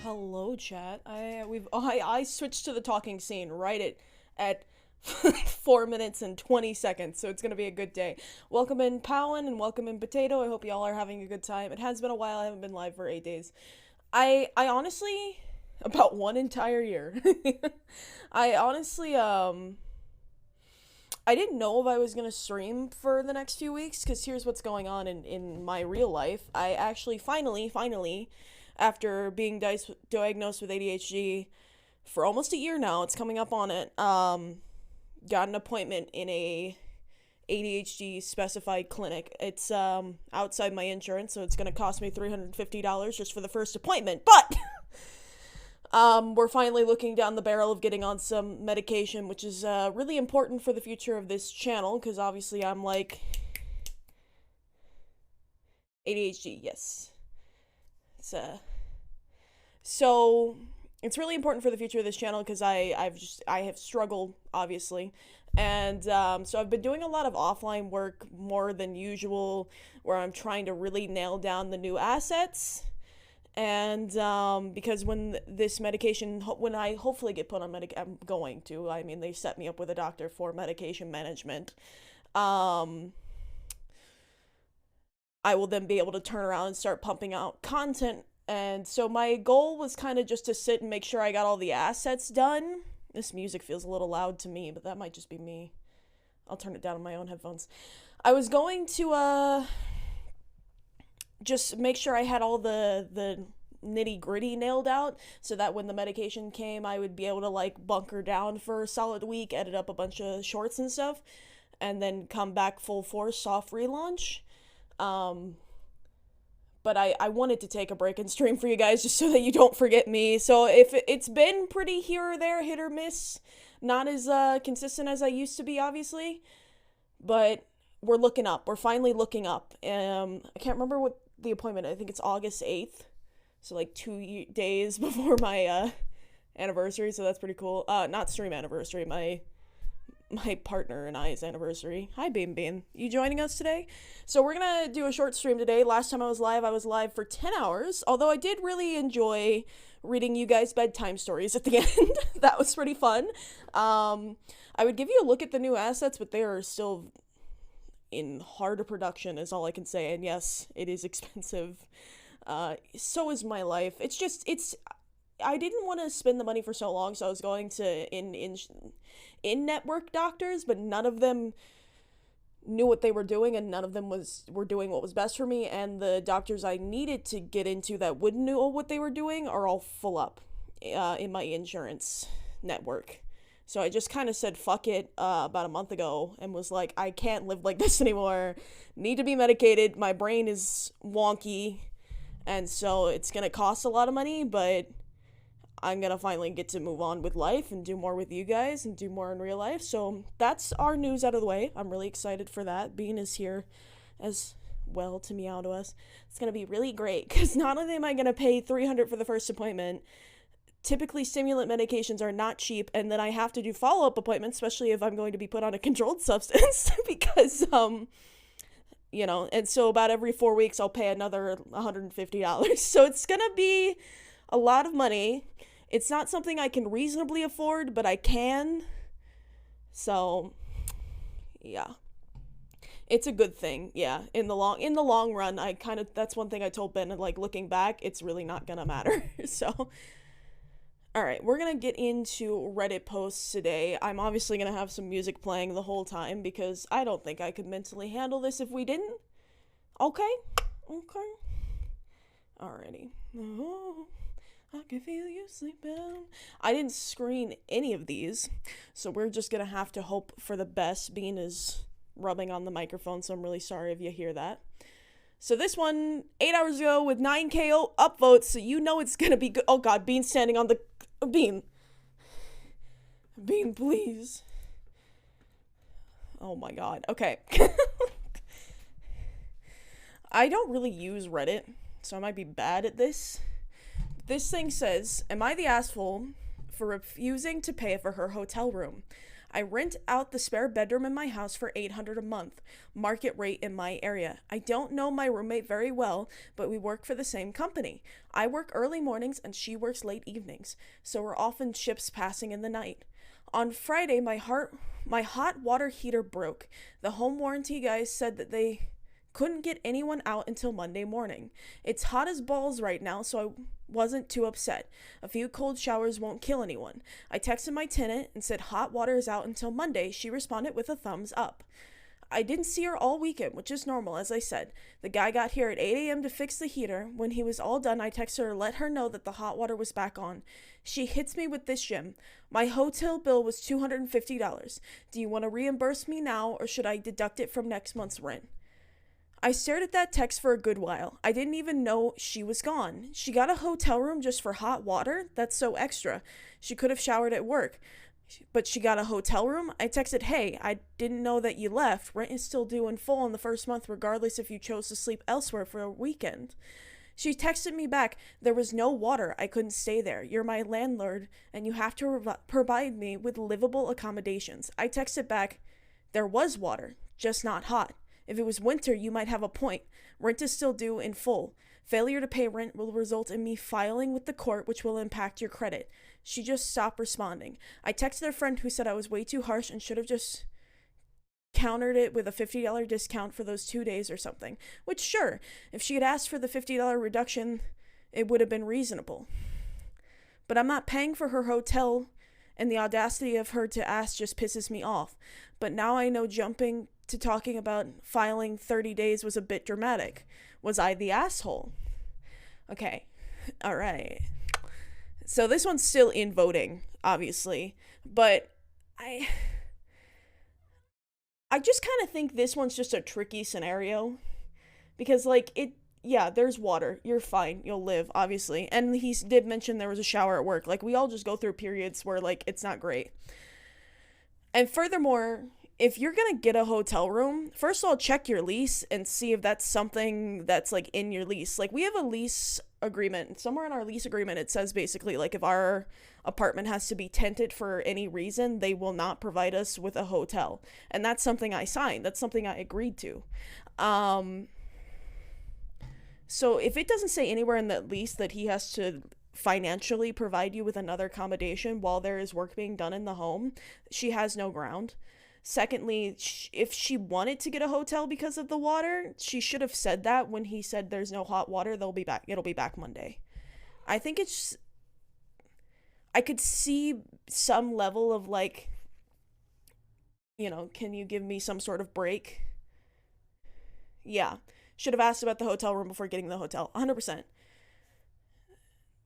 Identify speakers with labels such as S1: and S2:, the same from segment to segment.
S1: Hello, chat. I switched to the talking scene right at 4 minutes and 20 seconds, so it's gonna be a good day. Welcome in Powen and welcome in Potato. I hope y'all are having a good time. It has been a while. I haven't been live for 8 days. I honestly about one entire year. I honestly I didn't know if I was gonna stream for the next few weeks, because here's what's going on in my real life. I actually finally, after being diagnosed with ADHD for almost a year now, it's coming up on it, got an appointment in a ADHD specified clinic. It's outside my insurance, so it's gonna cost me $350 just for the first appointment, but we're finally looking down the barrel of getting on some medication, which is really important for the future of this channel, because obviously I'm like ADHD, yes. So it's really important for the future of this channel because I have struggled, obviously, and so I've been doing a lot of offline work more than usual, where I'm trying to really nail down the new assets. And because when this medication, when I hopefully get put on I'm going to. I mean, they set me up with a doctor for medication management. I will then be able to turn around and start pumping out content. And so my goal was kind of just to sit and make sure I got all the assets done. This music feels a little loud to me, but that might just be me. I'll turn it down on my own headphones. I was going to just make sure I had all the nitty gritty nailed out, so that when the medication came, I would be able to like bunker down for a solid week, edit up a bunch of shorts and stuff, and then come back full force soft relaunch. But I wanted to take a break and stream for you guys just so that you don't forget me. So if it's been pretty here or there, hit or miss, not as consistent as I used to be, obviously, but we're looking up. We're finally looking up. I can't remember what the appointment. I think it's August 8th, so like 2 days before my anniversary. So that's pretty cool. Not stream anniversary. My partner and I's anniversary. Hi, Bean Bean. You joining us today? So we're gonna do a short stream today. Last time I was live for 10 hours, although I did really enjoy reading you guys bedtime stories at the end. That was pretty fun. I would give you a look at the new assets, but they are still in hard production, is all I can say. And yes, it is expensive. So is my life. I didn't want to spend the money for so long, so I was going to in-network doctors, but none of them knew what they were doing, and none of them were doing what was best for me, and the doctors I needed to get into that wouldn't know what they were doing are all full up in my insurance network. So I just kind of said fuck it about a month ago and was like, I can't live like this anymore. Need to be medicated. My brain is wonky, and so it's going to cost a lot of money, but I'm gonna finally get to move on with life and do more with you guys and do more in real life. So that's our news out of the way. I'm really excited for that. Bean is here as well to meow to us. It's gonna be really great, because not only am I gonna pay $300 for the first appointment, typically stimulant medications are not cheap, and then I have to do follow-up appointments, especially if I'm going to be put on a controlled substance, because and so about every 4 weeks I'll pay another $150. So it's gonna be a lot of money. It's not something I can reasonably afford, but I can. So, yeah. It's a good thing. Yeah. In the long run, that's one thing I told Ben, like, looking back, it's really not gonna matter. So, all right, we're gonna get into Reddit posts today. I'm obviously gonna have some music playing the whole time, because I don't think I could mentally handle this if we didn't. Okay. Alrighty. Oh, I can feel you sleeping. I didn't screen any of these, so we're just gonna have to hope for the best. Bean is rubbing on the microphone, so I'm really sorry if you hear that. So this one, 8 hours ago with 9K upvotes, so you know it's gonna be good. Oh god, Bean's standing on the... Bean, please. Oh my god, okay. I don't really use Reddit, so I might be bad at this. This thing says, am I the asshole for refusing to pay for her hotel room? I rent out the spare bedroom in my house for $800 a month, market rate in my area. I don't know my roommate very well, but we work for the same company. I work early mornings and she works late evenings, so we're often ships passing in the night. On Friday, my hot water heater broke. The home warranty guys said that they couldn't get anyone out until Monday morning. It's hot as balls right now, so I wasn't too upset. A few cold showers won't kill anyone. I texted my tenant and said hot water is out until Monday. She responded with a thumbs up. I didn't see her all weekend, which is normal, as I said. The guy got here at 8 a.m. to fix the heater. When he was all done, I texted her to let her know that the hot water was back on. She hits me with this gem. My hotel bill was $250. Do you want to reimburse me now, or should I deduct it from next month's rent? I stared at that text for a good while. I didn't even know she was gone. She got a hotel room just for hot water? That's so extra. She could have showered at work. But she got a hotel room? I texted, hey, I didn't know that you left. Rent is still due in full in the first month regardless if you chose to sleep elsewhere for a weekend. She texted me back, there was no water. I couldn't stay there. You're my landlord and you have to provide me with livable accommodations. I texted back, there was water, just not hot. If it was winter, you might have a point. Rent is still due in full. Failure to pay rent will result in me filing with the court, which will impact your credit. She just stopped responding. I texted a friend who said I was way too harsh and should have just countered it with a $50 discount for those 2 days or something. Which, sure, if she had asked for the $50 reduction, it would have been reasonable. But I'm not paying for her hotel, and the audacity of her to ask just pisses me off. But now I know jumping to talking about filing 30 days was a bit dramatic. Was I the asshole? Okay. All right. So this one's still in voting, obviously, but I just kind of think this one's just a tricky scenario because there's water. You're fine. You'll live, obviously. And he did mention there was a shower at work. Like, we all just go through periods where, it's not great. And furthermore, if you're going to get a hotel room, first of all, check your lease and see if that's something that's, in your lease. We have a lease agreement. Somewhere in our lease agreement, it says basically, if our apartment has to be tented for any reason, they will not provide us with a hotel. And that's something I signed. That's something I agreed to. So if it doesn't say anywhere in that lease that he has to financially provide you with another accommodation while there is work being done in the home, she has no ground. Secondly, if she wanted to get a hotel because of the water, she should have said that when he said there's no hot water, it'll be back Monday. I think I could see some level of can you give me some sort of break? Yeah. Should have asked about the hotel room before getting the hotel. 100%.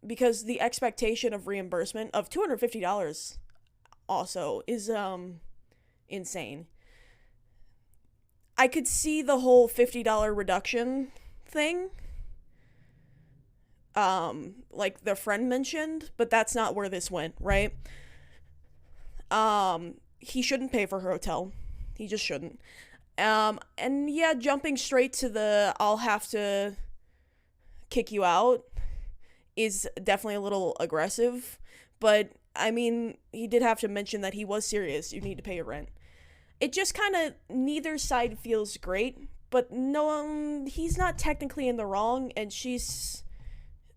S1: Because the expectation of reimbursement of $250 also is, insane. I could see the whole $50 reduction thing, like the friend mentioned, but that's not where this went, right? He shouldn't pay for her hotel. He just shouldn't. And yeah, jumping straight to the I'll have to kick you out is definitely a little aggressive, but I mean, he did have to mention that he was serious. You need to pay your rent. It just kind of, neither side feels great, but no, he's not technically in the wrong, and she's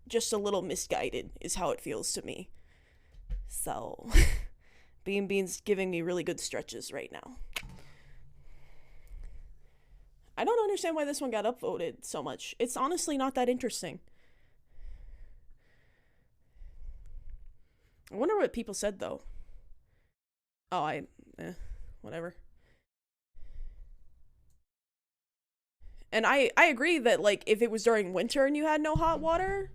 S1: just a little misguided, is how it feels to me. So, Bean's giving me really good stretches right now. I don't understand why this one got upvoted so much. It's honestly not that interesting. I wonder what people said, though. Oh, whatever. And I agree that, if it was during winter and you had no hot water,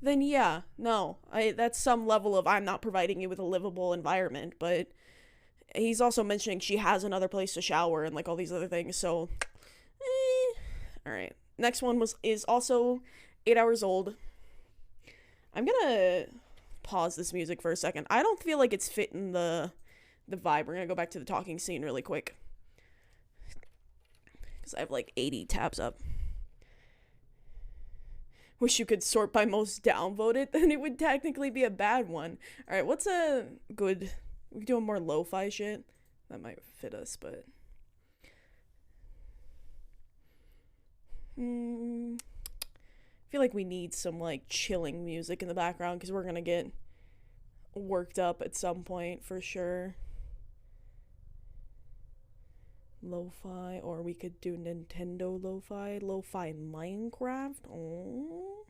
S1: then yeah, no. That's some level of I'm not providing you with a livable environment, but he's also mentioning she has another place to shower and, all these other things, so, Alright. Next one is also 8 hours old. I'm gonna pause this music for a second. I don't feel like it's fitting the vibe. We're gonna go back to the talking scene really quick. Because I have 80 tabs up. Wish you could sort by most downvoted, then it would technically be a bad one. Alright, what's a good... We can do a more lo-fi shit. That might fit us, but I feel like we need some like chilling music in the background because we're gonna get worked up at some point for sure. Lo-fi, or we could do Nintendo lo-fi. Lo-fi Minecraft. Oh.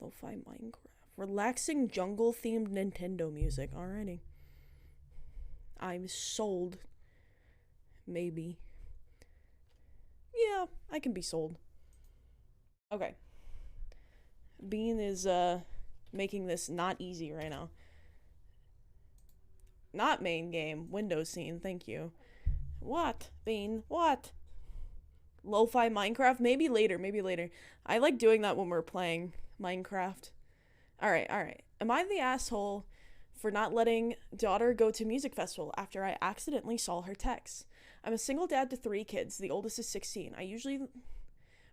S1: Lo-fi Minecraft. Relaxing jungle themed Nintendo music. Alrighty. I'm sold. Maybe. Yeah, I can be sold. Okay. Bean is making this not easy right now. Not main game, Windows scene, thank you. What? Bean, what? Lo-fi Minecraft? Maybe later. I like doing that when we're playing Minecraft. Alright. Am I the asshole for not letting daughter go to music festival after I accidentally saw her text? I'm a single dad to 3 kids. The oldest is 16.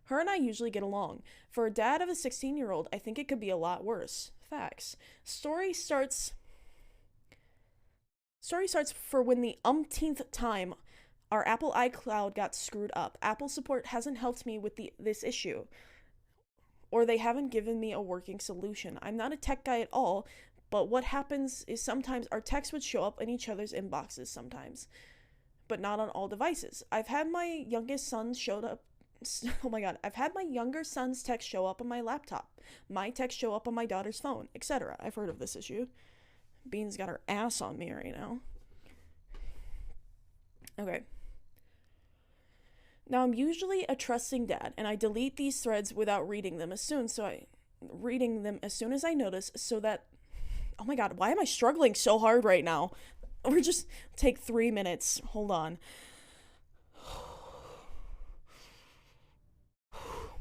S1: Her and I usually get along. For a dad of a 16-year-old, I think it could be a lot worse. Facts. Story starts for when the umpteenth time our Apple iCloud got screwed up. Apple support hasn't helped me with this issue, or they haven't given me a working solution. I'm not a tech guy at all, but what happens is sometimes our texts would show up in each other's inboxes sometimes, but not on all devices. I've had my youngest son I've had my younger son's text show up on my laptop, my text show up on my daughter's phone, etc. I've heard of this issue. Bean's got her ass on me right now. Okay. Now, I'm usually a trusting dad, and I delete these threads without reading them as soon as I notice, so that... Oh my god, why am I struggling so hard right now? We're just... Take 3 minutes. Hold on.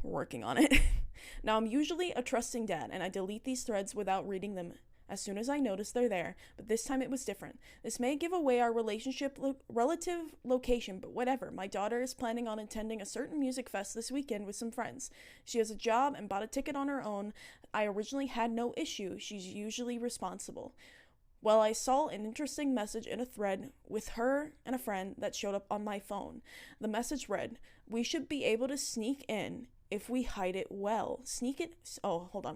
S1: We're working on it. Now, I'm usually a trusting dad, and I delete these threads without reading them as soon as I notice they're there, but this time it was different. This may give away our relationship relative location, but whatever. My daughter is planning on attending a certain music fest this weekend with some friends. She has a job and bought a ticket on her own. I originally had no issue. She's usually responsible. Well, I saw an interesting message in a thread with her and a friend that showed up on my phone. The message read, "We should be able to sneak in if we hide it well."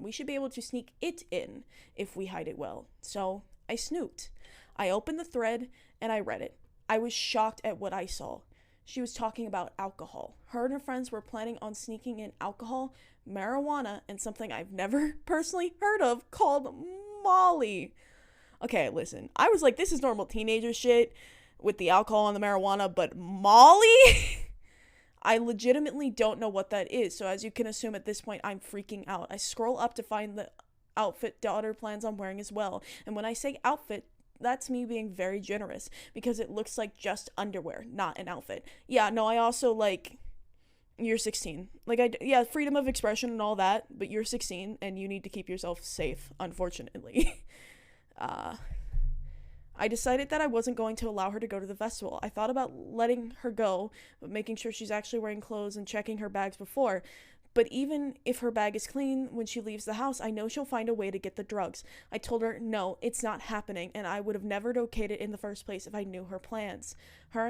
S1: We should be able to sneak it in if we hide it well. So I snooped. I opened the thread and I read it. I was shocked at what I saw. She was talking about alcohol. Her and her friends were planning on sneaking in alcohol, marijuana, and something I've never personally heard of called Molly. Okay, listen. I was like, this is normal teenager shit with the alcohol and the marijuana, but Molly? I legitimately don't know what that is, so as you can assume at this point, I'm freaking out. I scroll up to find the outfit daughter plans on wearing as well, and when I say outfit, that's me being very generous, because it looks like just underwear, not an outfit. Yeah, no, I also, you're 16. Freedom of expression and all that, but you're 16, and you need to keep yourself safe, unfortunately. I decided that I wasn't going to allow her to go to the festival. I thought about letting her go, but making sure she's actually wearing clothes and checking her bags before. But even if her bag is clean when she leaves the house, I know she'll find a way to get the drugs. I told her, no, it's not happening, and I would have never okayed it in the first place if I knew her plans. Her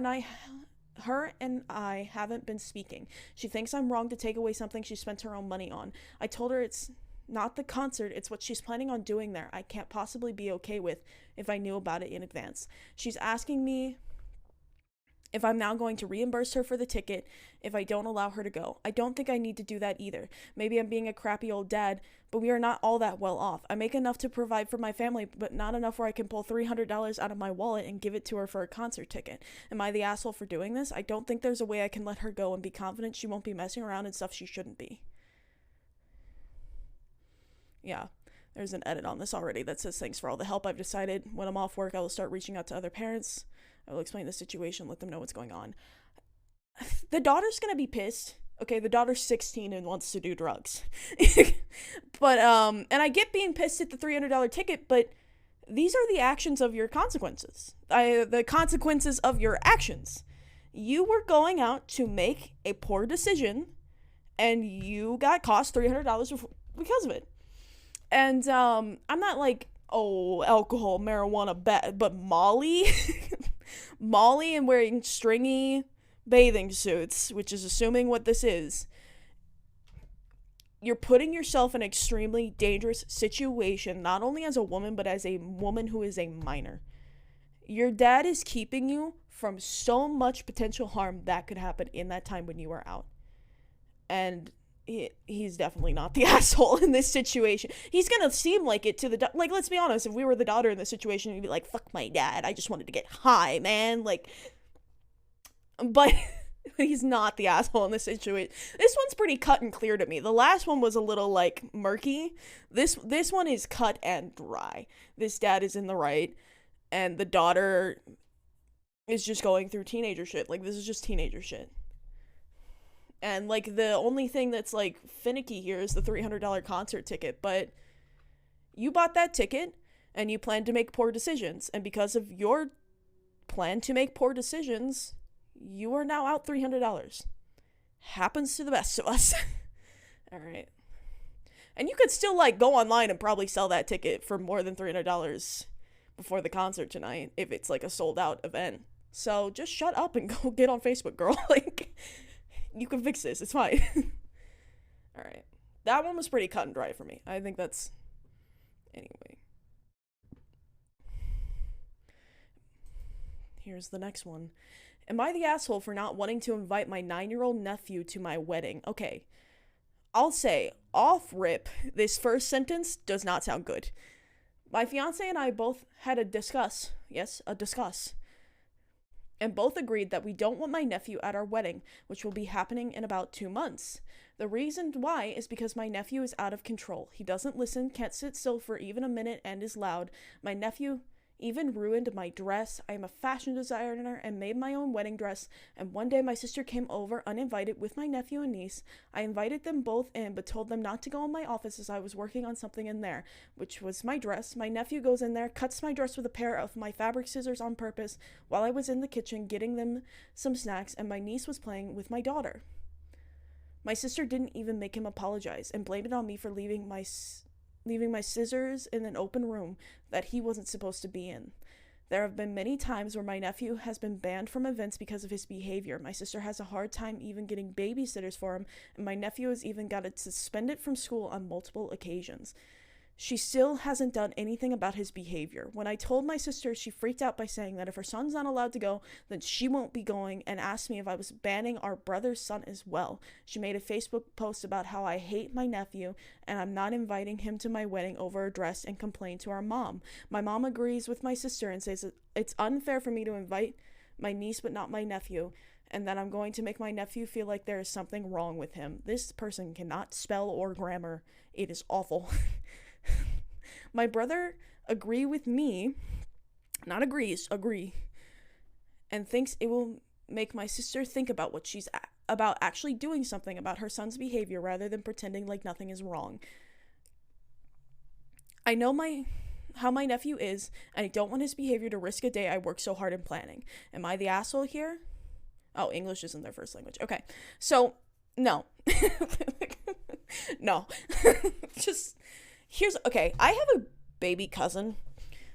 S1: and I haven't been speaking. She thinks I'm wrong to take away something she spent her own money on. I told her it's not the concert, it's what she's planning on doing there. I can't possibly be okay with if I knew about it in advance. She's asking me if I'm now going to reimburse her for the ticket if I don't allow her to go. I don't think I need to do that either. Maybe I'm being a crappy old dad, but we are not all that well off. I make enough to provide for my family, but not enough where I can pull $300 out of my wallet and give it to her for a concert ticket. Am I the asshole for doing this? I don't think there's a way I can let her go and be confident she won't be messing around in stuff she shouldn't be. Yeah, there's an edit on this already that says, thanks for all the help. I've decided when I'm off work, I will start reaching out to other parents. I will explain the situation, let them know what's going on. The daughter's gonna be pissed. Okay, the daughter's 16 and wants to do drugs. But, and I get being pissed at the $300 ticket, but these are the actions of your consequences. The consequences of your actions. You were going out to make a poor decision, and you got cost $300 because of it. And I'm not oh, alcohol, marijuana, but Molly, Molly, and wearing stringy bathing suits, which is assuming what this is, you're putting yourself in an extremely dangerous situation, not only as a woman, but as a woman who is a minor. Your dad is keeping you from so much potential harm that could happen in that time when you are out. And he's definitely not the asshole in this situation. He's gonna seem like it to the like, let's be honest, if we were the daughter in this situation, we'd be like, fuck my dad, I just wanted to get high, man. Like, but he's not the asshole in this situation. This one's pretty cut and clear to me. The last one was a little like murky. This one is cut and dry. This dad is in the right, and the daughter is just going through teenager shit. Like, this is just teenager shit. And, like, the only thing that's, like, finicky here is the $300 concert ticket. But you bought that ticket, and you plan to make poor decisions. And because of your plan to make poor decisions, you are now out $300. Happens to the best of us. All right. And you could still, like, go online and probably sell that ticket for more than $300 before the concert tonight if it's, like, a sold-out event. So just shut up and go get on Facebook, girl. Like, you can fix this. It's fine. All right. That one was pretty cut and dry for me. I think that's... Anyway. Here's the next one. Am I the asshole for not wanting to invite my 9-year-old nephew to my wedding? Okay. I'll say, off rip, this first sentence does not sound good. My fiance and I both had a discuss. Yes, a discuss. And both agreed that we don't want my nephew at our wedding, which will be happening in about 2 months. The reason why is because my nephew is out of control. He doesn't listen, can't sit still for even a minute, and is loud. My nephew even ruined my dress. I am a fashion designer and made my own wedding dress, and one day my sister came over uninvited with my nephew and niece. I invited them both in, but told them not to go in my office as I was working on something in there, which was my dress. My nephew goes in there, cuts my dress with a pair of my fabric scissors on purpose while I was in the kitchen getting them some snacks, and my niece was playing with my daughter. My sister didn't even make him apologize and blamed it on me for leaving my scissors in an open room that he wasn't supposed to be in. There have been many times where my nephew has been banned from events because of his behavior. My sister has a hard time even getting babysitters for him, and my nephew has even got suspended from school on multiple occasions. She still hasn't done anything about his behavior. When I told my sister, she freaked out by saying that if her son's not allowed to go, then she won't be going, and asked me if I was banning our brother's son as well. She made a Facebook post about how I hate my nephew, and I'm not inviting him to my wedding over a dress, and complained to our mom. My mom agrees with my sister and says it's unfair for me to invite my niece but not my nephew, and that I'm going to make my nephew feel like there is something wrong with him. This person cannot spell or grammar. It is awful. My brother agree, and thinks it will make my sister think about what she's about actually doing something about her son's behavior rather than pretending like nothing is wrong. I know how my nephew is, and I don't want his behavior to risk a day I work so hard in planning. Am I the asshole here? Oh, English isn't their first language. Okay, so no. No. I have a baby cousin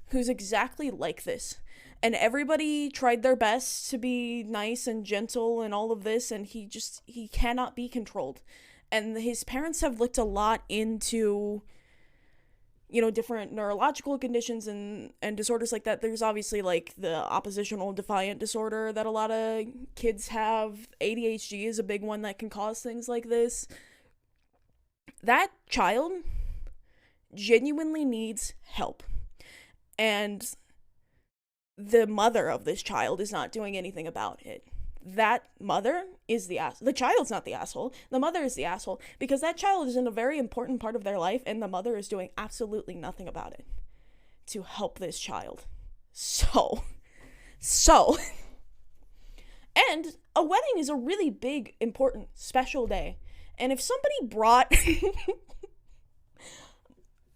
S1: who's exactly like this, and everybody tried their best to be nice and gentle and all of this, and he cannot be controlled. And his parents have looked a lot into, different neurological conditions and disorders like that. There's obviously, like, the oppositional defiant disorder that a lot of kids have. ADHD is a big one that can cause things like this. That child genuinely needs help, and the mother of this child is not doing anything about it. That mother is the child's not the asshole. The mother is the asshole, because that child is in a very important part of their life, and the mother is doing absolutely nothing about it to help this child. So and a wedding is a really big, important, special day, and if somebody brought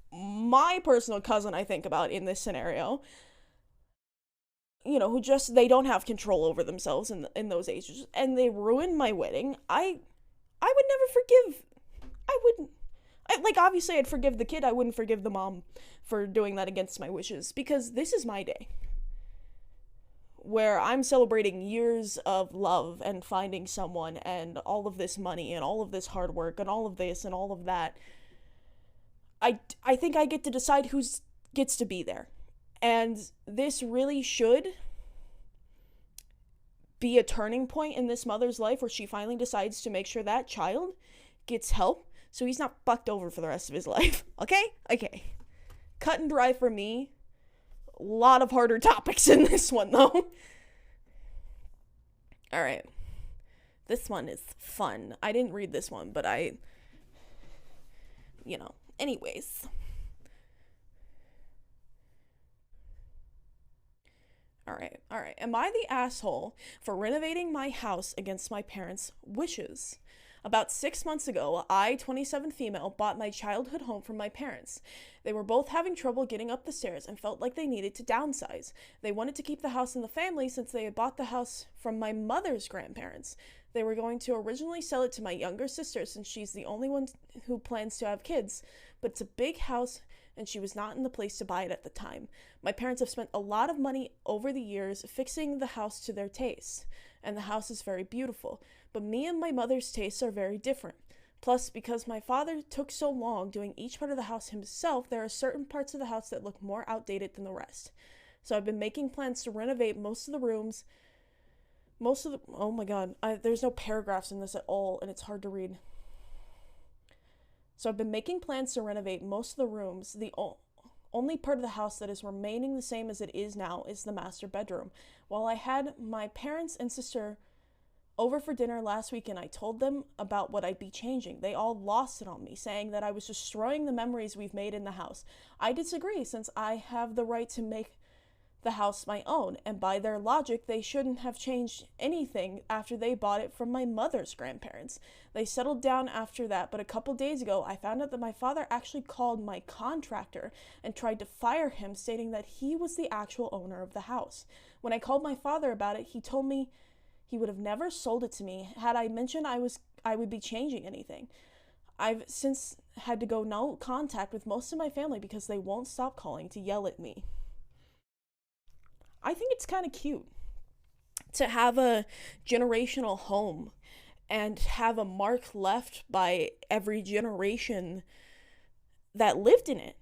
S1: my personal cousin, I think about in this scenario, who they don't have control over themselves in those ages, and they ruin my wedding, I would never forgive. like, obviously I'd forgive the kid, I wouldn't forgive the mom for doing that against my wishes, because this is my day where I'm celebrating years of love and finding someone and all of this money and all of this hard work and all of this and all of that. I think I get to decide who gets to be there. And this really should be a turning point in this mother's life where she finally decides to make sure that child gets help so he's not fucked over for the rest of his life. Okay. Cut and dry for me. A lot of harder topics in this one, though. Alright. This one is fun. I didn't read this one, but anyways. Alright. Am I the asshole for renovating my house against my parents' wishes? About 6 months ago, I, 27 female, bought my childhood home from my parents. They were both having trouble getting up the stairs and felt like they needed to downsize. They wanted to keep the house in the family since they had bought the house from my mother's grandparents. They were going to originally sell it to my younger sister since she's the only one who plans to have kids, but it's a big house and she was not in the place to buy it at the time. My parents have spent a lot of money over the years fixing the house to their taste, and the house is very beautiful, but me and my mother's tastes are very different. Plus, because my father took so long doing each part of the house himself, there are certain parts of the house that look more outdated than the rest. So I've been making plans to renovate most of the rooms. Oh my god, there's no paragraphs in this at all, and it's hard to read. So I've been making plans to renovate most of the rooms. The only part of the house that is remaining the same as it is now is the master bedroom. While I had my parents and sister over for dinner last weekend, I told them about what I'd be changing. They all lost it on me, saying that I was destroying the memories we've made in the house. I disagree, since I have the right to make the house my own, and by their logic, they shouldn't have changed anything after they bought it from my mother's grandparents. They settled down after that, but a couple days ago, I found out that my father actually called my contractor and tried to fire him, stating that he was the actual owner of the house. When I called my father about it, he told me he would have never sold it to me had I mentioned I would be changing anything. I've since had to go no contact with most of my family because they won't stop calling to yell at me. I think it's kind of cute to have a generational home and have a mark left by every generation that lived in it,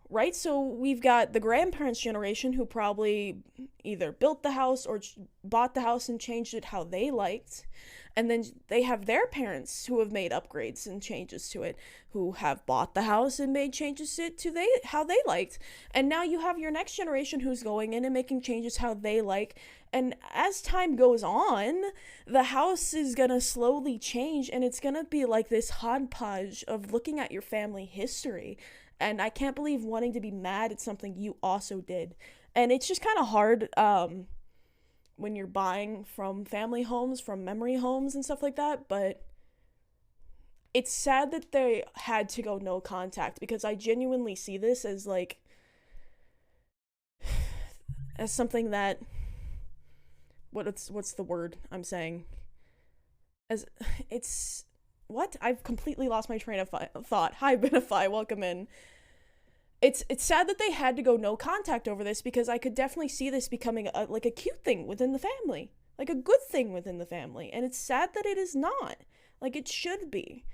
S1: right? So we've got the grandparents' generation who probably either built the house or bought the house and changed it how they liked. And then they have their parents who have made upgrades and changes to it, who have bought the house and made changes to how they liked. And now you have your next generation who's going in and making changes how they like. And as time goes on, the house is going to slowly change, and it's going to be like this hodgepodge of looking at your family history. And I can't believe wanting to be mad at something you also did. And it's just kind of hard, when you're buying from family homes, from memory homes and stuff like that, but it's sad that they had to go no contact, because I genuinely see this as as something that, what's the word I'm saying? As it's what? I've completely lost my train of thought. Hi, Benify, welcome in. It's sad that they had to go no contact over this, because I could definitely see this becoming a cute thing within the family, like a good thing within the family, and it's sad that it is not. Like, it should be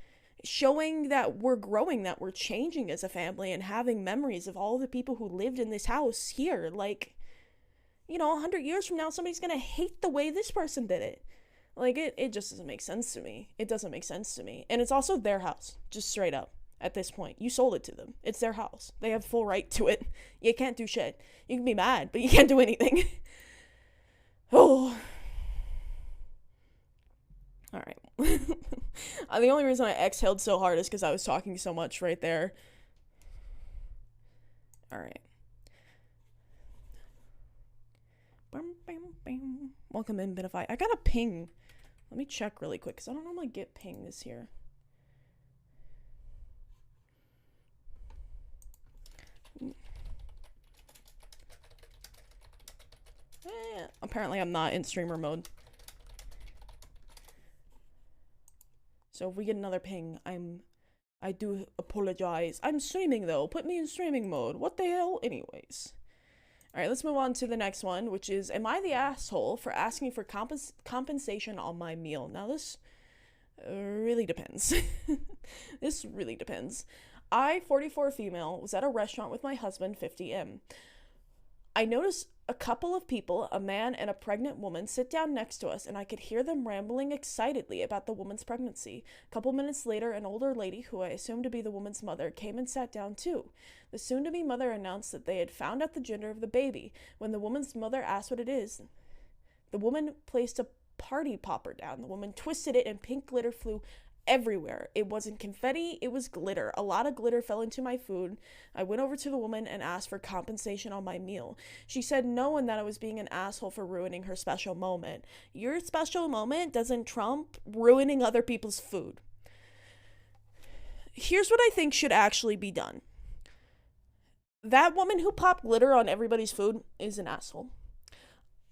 S1: showing that we're growing, that we're changing as a family, and having memories of all the people who lived in this house here. 100 years from now, somebody's gonna hate the way this person did it. It just doesn't make sense to me. It doesn't make sense to me. And it's also their house, just straight up. At this point, you sold it to them. It's their house. They have full right to it. You can't do shit. You can be mad, but you can't do anything. Oh. All right. The only reason I exhaled so hard is because I was talking so much right there. All right. Welcome in, Benify. I got a ping. Let me check really quick, because I don't normally get pings here. Apparently I'm not in streamer mode. So if we get another ping, I'm I do apologize. I'm streaming though. Put me in streaming mode. What the hell? Anyways. Alright, let's move on to the next one, which is, am I the asshole for asking for compensation on my meal? Now, this really depends. This really depends. I, 44 female, was at a restaurant with my husband, 50M. I noticed a couple of people, a man and a pregnant woman, sit down next to us, and I could hear them rambling excitedly about the woman's pregnancy. A couple minutes later, an older lady, who I assumed to be the woman's mother, came and sat down too. The soon-to-be mother announced that they had found out the gender of the baby. When the woman's mother asked what it is, the woman placed a party popper down. The woman twisted it, and pink glitter flew everywhere. It wasn't confetti, it was glitter. A lot of glitter fell into my food. I went over to the woman and asked for compensation on my meal. She said no, and that I was being an asshole for ruining her special moment. Your special moment doesn't trump ruining other people's food. Here's what I think should actually be done. That woman who popped glitter on everybody's food is an asshole.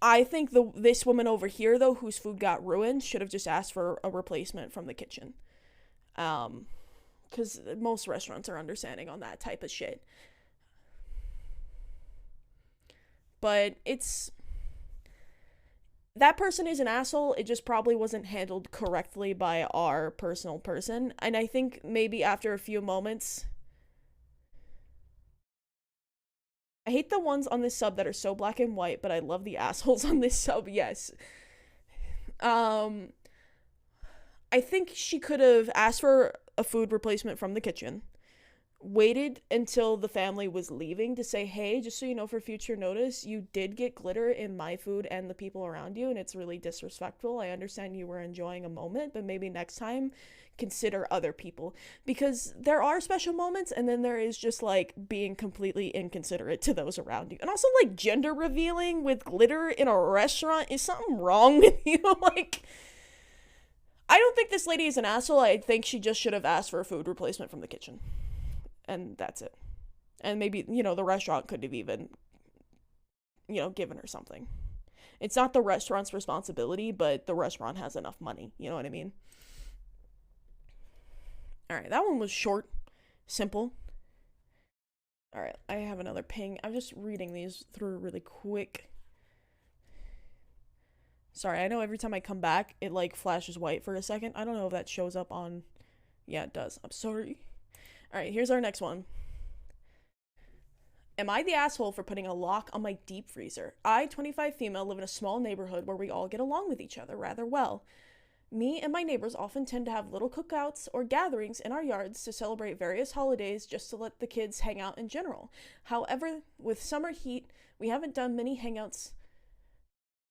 S1: I think this woman over here, though, whose food got ruined, should have just asked for a replacement from the kitchen. Because most restaurants are understanding on that type of shit. But that person is an asshole. It just probably wasn't handled correctly by our personal person. And I think maybe after a few moments, I hate the ones on this sub that are so black and white, but I love the assholes on this sub, yes. I think she could have asked for a food replacement from the kitchen, waited until the family was leaving to say, hey, just so you know, for future notice, you did get glitter in my food and the people around you, and it's really disrespectful. I understand you were enjoying a moment, but maybe next time consider other people, because there are special moments, and then there is just like being completely inconsiderate to those around you. And also, like, gender revealing with glitter in a restaurant, is something wrong with you? Like, I don't think this lady is an asshole. I think she just should have asked for a food replacement from the kitchen, and that's it. And maybe, the restaurant could have even, given her something. It's not the restaurant's responsibility, but the restaurant has enough money, you know what I mean? Alright, that one was short, simple. Alright, I have another ping. I'm just reading these through really quick. Sorry, I know every time I come back, it, flashes white for a second. I don't know if that shows up on... Yeah, it does. I'm sorry. Alright, here's our next one. Am I the asshole for putting a lock on my deep freezer? I, 25 female, live in a small neighborhood where we all get along with each other rather well. Me and my neighbors often tend to have little cookouts or gatherings in our yards to celebrate various holidays, just to let the kids hang out in general. However, with summer heat, we haven't done many hangouts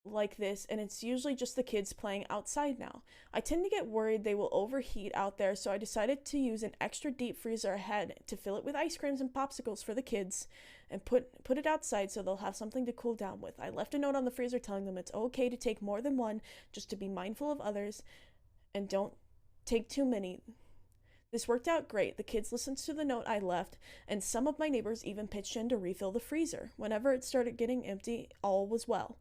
S1: like this, and it's usually just the kids playing outside now. I tend to get worried they will overheat out there, so I decided to use an extra deep freezer ahead to fill it with ice creams and popsicles for the kids and put it outside so they'll have something to cool down with. I left a note on the freezer telling them it's okay to take more than one, just to be mindful of others and don't take too many. This worked out great. The kids listened to the note I left, and some of my neighbors even pitched in to refill the freezer. Whenever it started getting empty, all was well.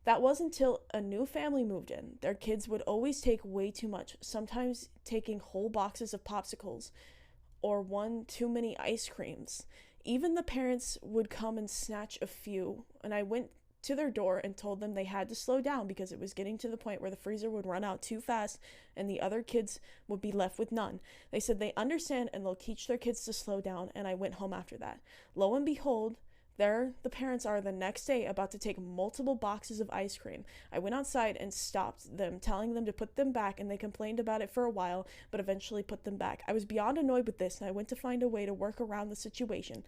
S1: That was until a new family moved in. Their kids would always take way too much, sometimes taking whole boxes of popsicles or one too many ice creams. Even the parents would come and snatch a few, and I went to their door and told them they had to slow down because it was getting to the point where the freezer would run out too fast and the other kids would be left with none. They said they understand and they'll teach their kids to slow down, and I went home after that. Lo and behold, there the parents are the next day about to take multiple boxes of ice cream. I went outside and stopped them, telling them to put them back, and they complained about it for a while, but eventually put them back. I was beyond annoyed with this, and I went to find a way to work around the situation.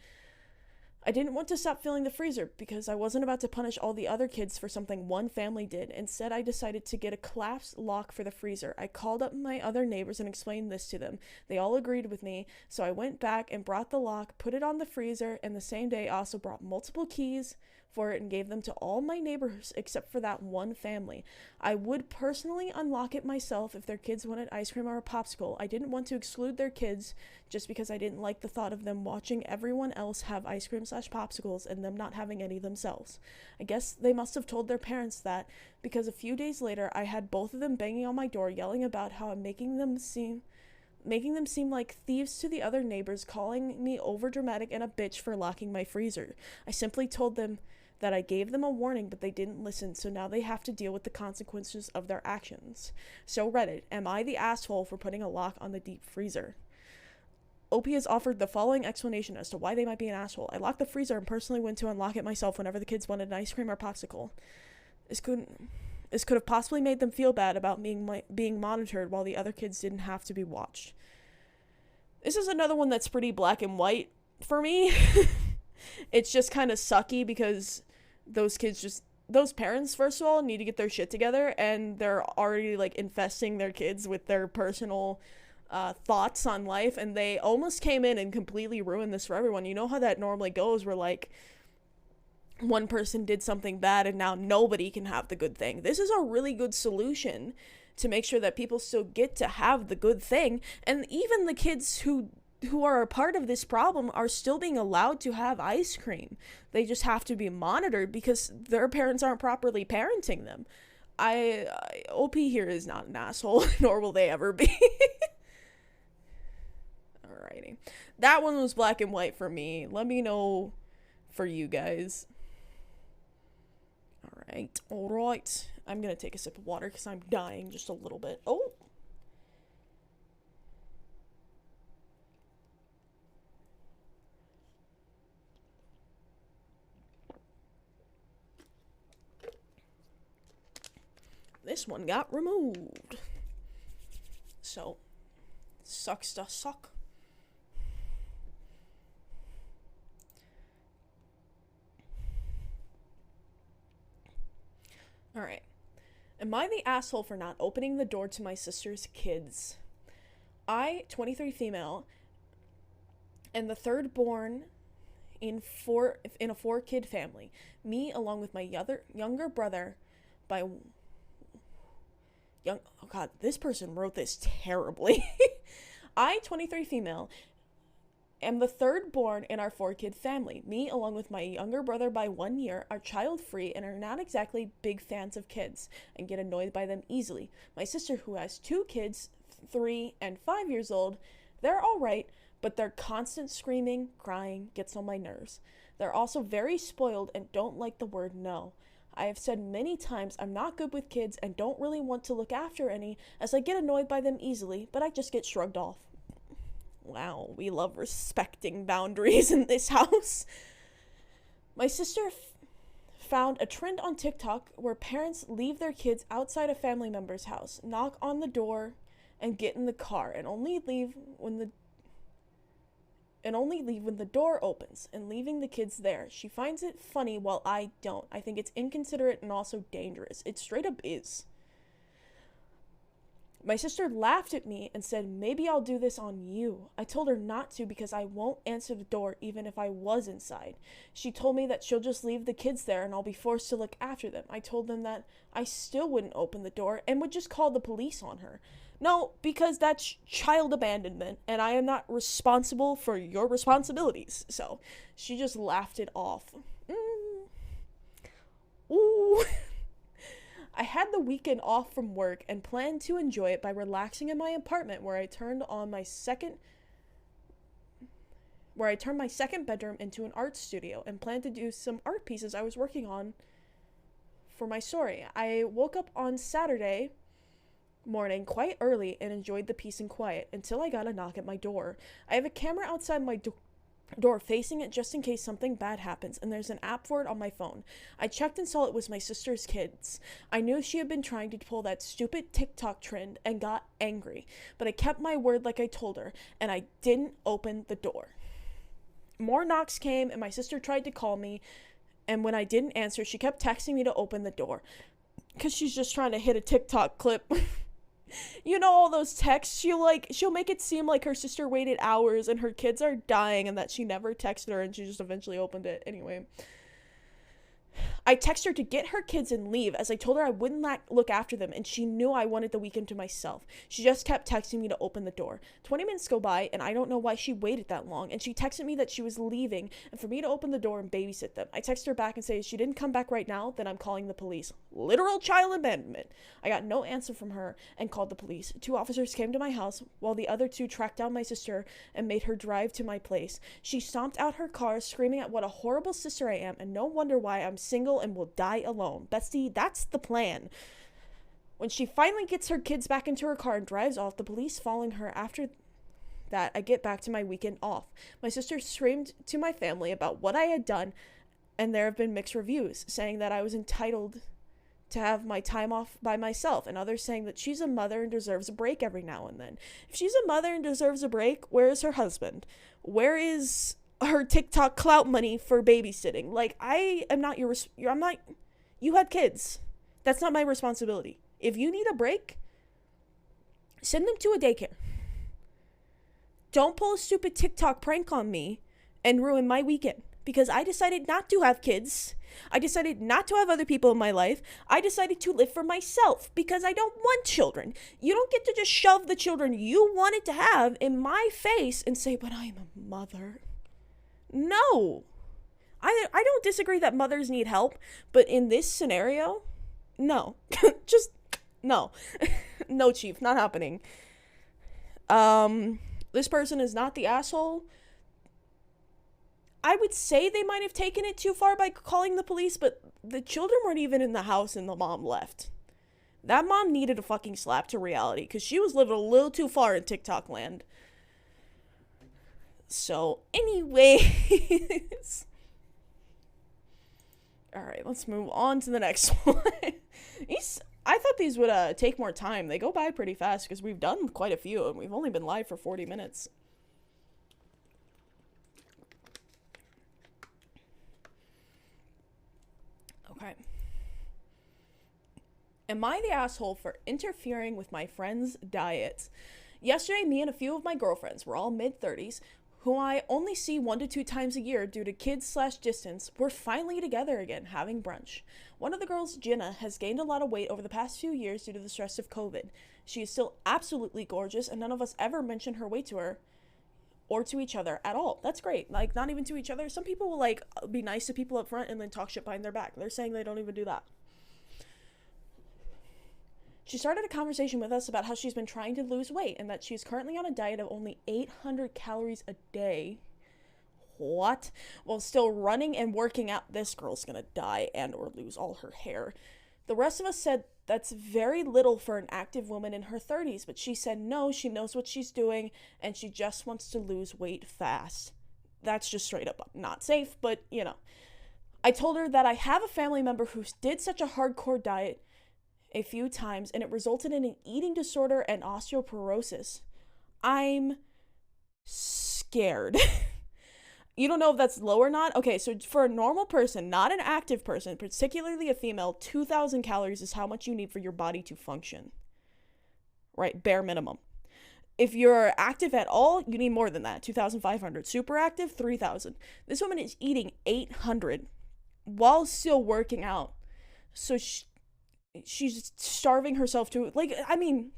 S1: I didn't want to stop filling the freezer because I wasn't about to punish all the other kids for something one family did. Instead, I decided to get a collapsed lock for the freezer. I called up my other neighbors and explained this to them. They all agreed with me, so I went back and brought the lock, put it on the freezer, and the same day I also brought multiple keys for it and gave them to all my neighbors except for that one family. I would personally unlock it myself if their kids wanted ice cream or a popsicle. I didn't want to exclude their kids just because I didn't like the thought of them watching everyone else have ice cream / popsicles and them not having any themselves. I guess they must have told their parents that, because a few days later I had both of them banging on my door yelling about how I'm making them seem making them seem like thieves to the other neighbors, calling me overdramatic and a bitch for locking my freezer. I simply told them that I gave them a warning, but they didn't listen, so now they have to deal with the consequences of their actions. So Reddit, am I the asshole for putting a lock on the deep freezer? OP has offered the following explanation as to why they might be an asshole. I locked the freezer and personally went to unlock it myself whenever the kids wanted an ice cream or popsicle. This could have possibly made them feel bad about being monitored while the other kids didn't have to be watched. This is another one that's pretty black and white for me. It's just kind of sucky because those parents, first of all, need to get their shit together, and they're already, like, infesting their kids with their personal thoughts on life, and they almost came in and completely ruined this for everyone. You know how that normally goes, where, like, one person did something bad and now nobody can have the good thing. This is a really good solution to make sure that people still get to have the good thing, and even the kids who are a part of this problem are still being allowed to have ice cream. They just have to be monitored because their parents aren't properly parenting them. OP here is not an asshole, nor will they ever be. Alrighty. That one was black and white for me. Let me know for you guys. Alright. I'm gonna take a sip of water because I'm dying just a little bit. Oh! This one got removed. So, sucks to suck. Alright. Am I the asshole for not opening the door to my sister's kids? I, 23 female, am the third born in a 4-kid family. Me, along with my younger brother, oh god, this person wrote this terribly. I, 23 female, am the third born in our 4-kid family. Me, along with my younger brother by 1 year, are child-free and are not exactly big fans of kids and get annoyed by them easily. My sister, who has 2 kids, 3 and 5 years old, they're alright, but their constant screaming, crying, gets on my nerves. They're also very spoiled and don't like the word no. I have said many times I'm not good with kids and don't really want to look after any, as I get annoyed by them easily, but I just get shrugged off. Wow, we love respecting boundaries in this house. My sister found a trend on TikTok where parents leave their kids outside a family member's house, knock on the door, and get in the car, and only leave when the door opens, and leaving the kids there. She finds it funny while I don't. I think it's inconsiderate and also dangerous. It straight up is. My sister laughed at me and said, maybe I'll do this on you. I told her not to because I won't answer the door even if I was inside. She told me that she'll just leave the kids there and I'll be forced to look after them. I told them that I still wouldn't open the door and would just call the police on her. No, because that's child abandonment, and I am not responsible for your responsibilities. So, she just laughed it off. Ooh. I had the weekend off from work and planned to enjoy it by relaxing in my apartment where I turned my second bedroom into an art studio and planned to do some art pieces I was working on for my story. I woke up on Saturday morning quite early and enjoyed the peace and quiet until I got a knock at my door. I have a camera outside my door facing it just in case something bad happens, and there's an app for it on my phone. I checked and saw it was my sister's kids. I knew she had been trying to pull that stupid TikTok trend and got angry, but I kept my word like I told her, and I didn't open the door. More knocks came, and my sister tried to call me, and when I didn't answer, she kept texting me to open the door, because she's just trying to hit a TikTok clip. You know, all those texts, she'll make it seem like her sister waited hours and her kids are dying and that she never texted her and she just eventually opened it. Anyway, I texted her to get her kids and leave, as I told her I wouldn't look after them, and she knew I wanted the weekend to myself. She just kept texting me to open the door. 20 minutes go by, and I don't know why she waited that long, and she texted me that she was leaving and for me to open the door and babysit them. I texted her back and say, if she didn't come back right now, then I'm calling the police. literal child abandonment. I got no answer from her and called the police. 2 officers came to my house while the other 2 tracked down my sister and made her drive to my place. She stomped out her car, screaming at what a horrible sister I am, and no wonder why I'm single and will die alone. That's the plan. When she finally gets her kids back into her car and drives off, the police following her. After that, I get back to my weekend off. My sister screamed to my family about what I had done, and there have been mixed reviews, saying that I was entitled to have my time off by myself, and others saying that she's a mother and deserves a break every now and then. If she's a mother and deserves a break, where is her husband? Where is her TikTok clout money for babysitting? Like, I am not you had kids. That's not my responsibility. If you need a break, send them to a daycare. Don't pull a stupid TikTok prank on me and ruin my weekend, because I decided not to have kids. I decided not to have other people in my life. I decided to live for myself because I don't want children. You don't get to just shove the children you wanted to have in my face and say, but I'm a mother. No. I don't disagree that mothers need help, but in this scenario, no. Just no. No, Chief, not happening. This person is not the asshole. I would say they might have taken it too far by calling the police, but the children weren't even in the house and the mom left. That mom needed a fucking slap to reality, because she was living a little too far in TikTok land. So, anyways. Alright, let's move on to the next one. I thought these would take more time. They go by pretty fast because we've done quite a few and we've only been live for 40 minutes. Okay. Am I the asshole for interfering with my friend's diet? Yesterday, me and a few of my girlfriends, we're all mid-30s, who I only see 1 to 2 times a year due to kids/distance, we're finally together again, having brunch. One of the girls, Jenna, has gained a lot of weight over the past few years due to the stress of COVID. She is still absolutely gorgeous, and none of us ever mention her weight to her or to each other at all. That's great. Like, not even to each other. Some people will, like, be nice to people up front and then talk shit behind their back. They're saying they don't even do that. She started a conversation with us about how she's been trying to lose weight and that she's currently on a diet of only 800 calories a day. What? While still running and working out. This girl's gonna die and or lose all her hair. The rest of us said that's very little for an active woman in her 30s, but she said no, she knows what she's doing and she just wants to lose weight fast. That's just straight up not safe, but you know. I told her that I have a family member who did such a hardcore diet a few times and it resulted in an eating disorder and osteoporosis. I'm scared. You don't know if that's low or not? Okay, so for a normal person, not an active person, particularly a female, 2,000 calories is how much you need for your body to function. Right, bare minimum. If you're active at all, you need more than that, 2,500. Super active, 3,000. This woman is eating 800 while still working out. So she's starving herself to, like, I mean,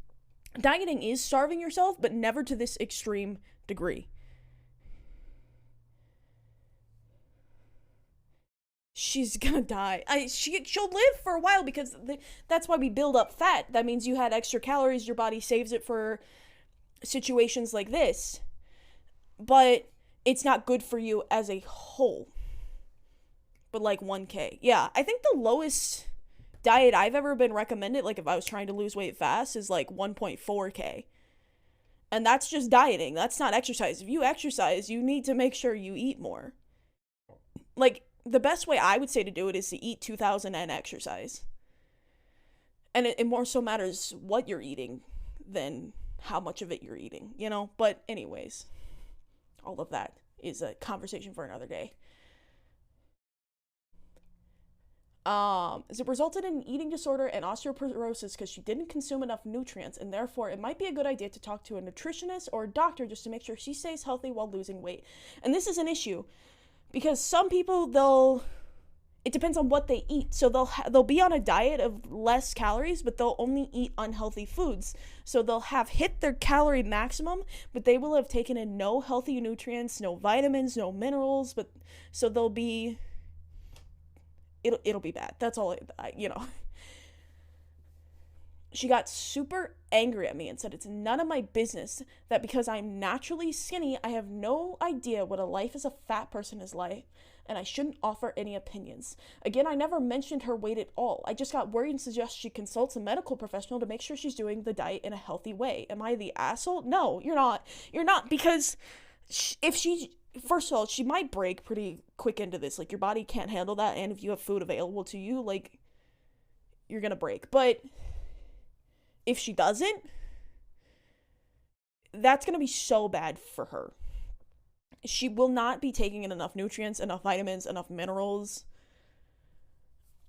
S1: dieting is starving yourself, but never to this extreme degree. She's gonna die. She'll live for a while because that's why we build up fat. That means you had extra calories, your body saves it for situations like this. But it's not good for you as a whole. But like 1K. Yeah, I think the lowest diet I've ever been recommended, like if I was trying to lose weight fast, is like 1.4K. And that's just dieting. That's not exercise. If you exercise, you need to make sure you eat more. Like, the best way I would say to do it is to eat 2,000 and exercise. And it more so matters what you're eating than how much of it you're eating, you know? But anyways, all of that is a conversation for another day. It resulted in an eating disorder and osteoporosis because she didn't consume enough nutrients, and therefore it might be a good idea to talk to a nutritionist or a doctor just to make sure she stays healthy while losing weight. And this is an issue because some people, it depends on what they eat. So they'll be on a diet of less calories, but they'll only eat unhealthy foods. So they'll have hit their calorie maximum, but they will have taken in no healthy nutrients, no vitamins, no minerals, so they'll be... It'll be bad. That's all, you know. She got super angry at me and said it's none of my business that because I'm naturally skinny, I have no idea what a life as a fat person is like, and I shouldn't offer any opinions. Again, I never mentioned her weight at all. I just got worried and suggest she consults a medical professional to make sure she's doing the diet in a healthy way. Am I the asshole? No, you're not. You're not, because if she, first of all, she might break pretty quick into this. Like, your body can't handle that, and if you have food available to you, like, you're gonna break. But if she doesn't, that's going to be so bad for her. She will not be taking in enough nutrients, enough vitamins, enough minerals.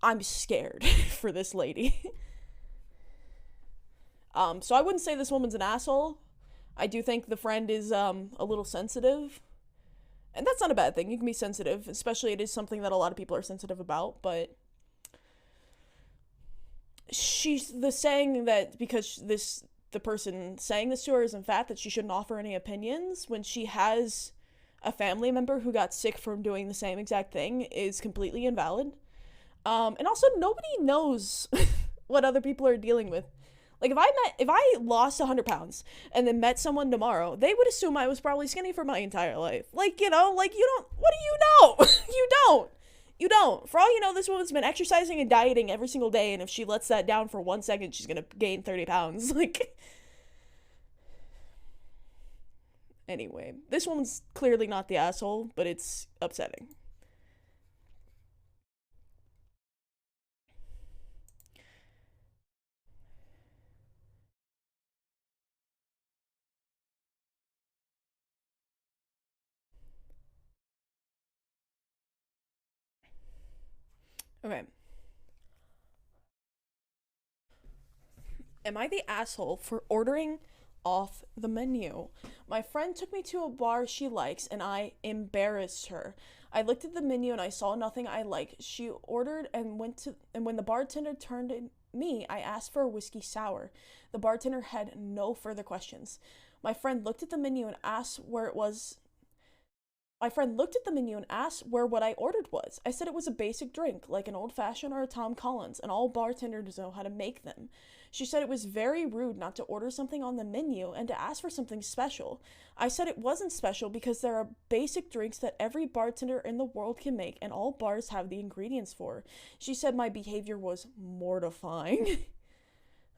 S1: I'm scared for this lady. So I wouldn't say this woman's an asshole. I do think the friend is a little sensitive. And that's not a bad thing. You can be sensitive, especially it is something that a lot of people are sensitive about, but she's the saying that because the person saying this to her isn't fat, that she shouldn't offer any opinions when she has a family member who got sick from doing the same exact thing is completely invalid. And also, nobody knows what other people are dealing with. Like, if I lost 100 pounds and then met someone tomorrow, they would assume I was probably skinny for my entire life. Like, you know, like, you don't, what do you know? You don't. You don't. For all you know, this woman's been exercising and dieting every single day, and if she lets that down for 1 second, she's gonna gain 30 pounds. Like, anyway, this woman's clearly not the asshole, but it's upsetting. Okay. Am I the asshole for ordering off the menu? My friend took me to a bar she likes and I embarrassed her. I looked at the menu and I saw nothing I liked. She ordered and when the bartender turned to me, I asked for a whiskey sour. The bartender had no further questions. My friend looked at the menu and asked where it was My friend looked at the menu and asked where what I ordered was. I said it was a basic drink, like an old fashioned or a Tom Collins, and all bartenders know how to make them. She said it was very rude not to order something on the menu and to ask for something special. I said it wasn't special because there are basic drinks that every bartender in the world can make and all bars have the ingredients for. She said my behavior was mortifying.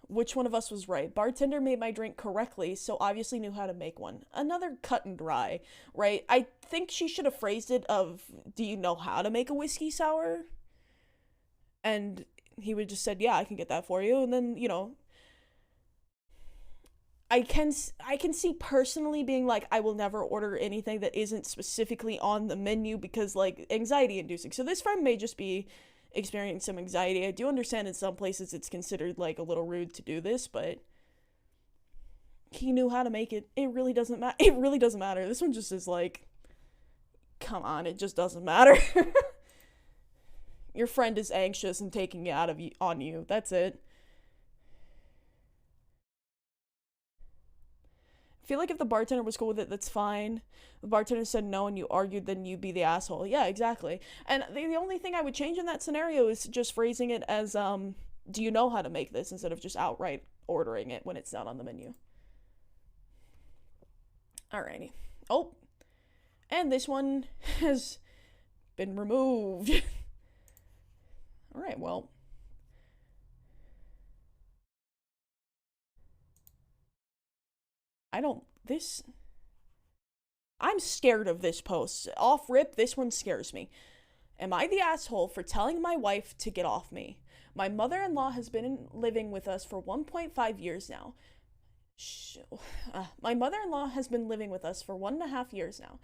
S1: Which one of us was right? Bartender made my drink correctly, so obviously knew how to make one. Another cut and dry, right? I think she should have phrased it of, do you know how to make a whiskey sour? And he would just said, yeah, I can get that for you. And then, you know, I can see personally being like, I will never order anything that isn't specifically on the menu because, like, anxiety inducing. So this friend may just be experiencing some anxiety. I do understand in some places it's considered like a little rude to do this, but he knew how to make it. It really doesn't matter. It really doesn't matter. This one just is like, come on, it just doesn't matter. Your friend is anxious and taking it out of you on you. That's it. I feel like if the bartender was cool with it, that's fine. The bartender said no and you argued, then you'd be the asshole. Yeah, exactly. And the only thing I would change in that scenario is just phrasing it as, do you know how to make this instead of just outright ordering it when it's not on the menu. Alrighty. Oh, and this one has been removed. Alright, well. I don't. This. I'm scared of this post. Off rip, this one scares me. Am I the asshole for telling my wife to get off me? My mother in law has been living with us for 1.5 years now. My mother in law has been living with us for 1.5 years now.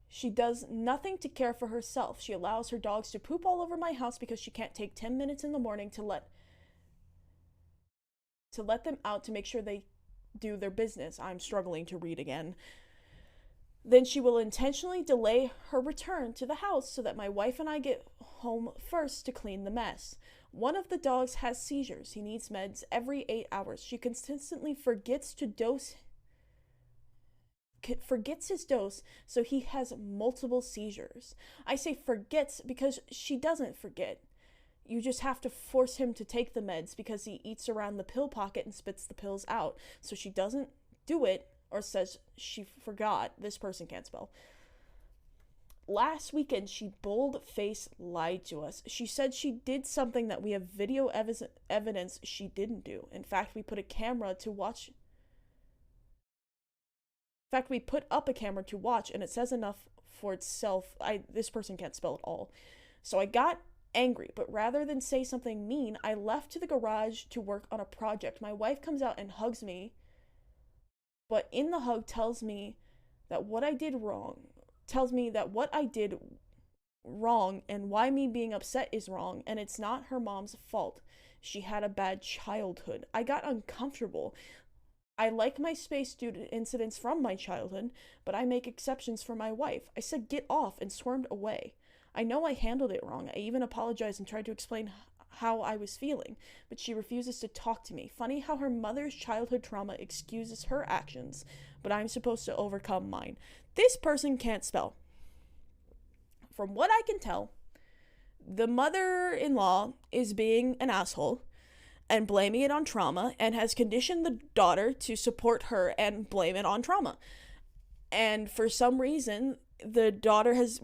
S1: She does nothing to care for herself. She allows her dogs to poop all over my house because she can't take 10 minutes in the morning to let them out to make sure they do their business. I'm struggling to read again. Then she will intentionally delay her return to the house so that my wife and I get home first to clean the mess. One of the dogs has seizures. He needs meds every 8 hours. She consistently forgets his dose, so he has multiple seizures. I say forgets because she doesn't forget. You just have to force him to take the meds because he eats around the pill pocket and spits the pills out. So she doesn't do it or says she forgot. This person can't spell. Last weekend, she bold-faced lied to us. She said she did something that we have video evidence she didn't do. In fact, we put a camera to watch. In fact, we put up a camera to watch, and it says enough for itself. This person can't spell at all. So I got angry, but rather than say something mean, I left to the garage to work on a project. My wife comes out and hugs me, but in the hug tells me that what I did wrong and why me being upset is wrong, and it's not her mom's fault. She had a bad childhood. I got uncomfortable. I like my space due to incidents from my childhood, but I make exceptions for my wife. I said get off and swarmed away. I know I handled it wrong. I even apologized and tried to explain how I was feeling, but she refuses to talk to me. Funny how her mother's childhood trauma excuses her actions, but I'm supposed to overcome mine. This person can't spell. From what I can tell, the mother-in-law is being an asshole and blaming it on trauma and has conditioned the daughter to support her and blame it on trauma. And for some reason, the daughter has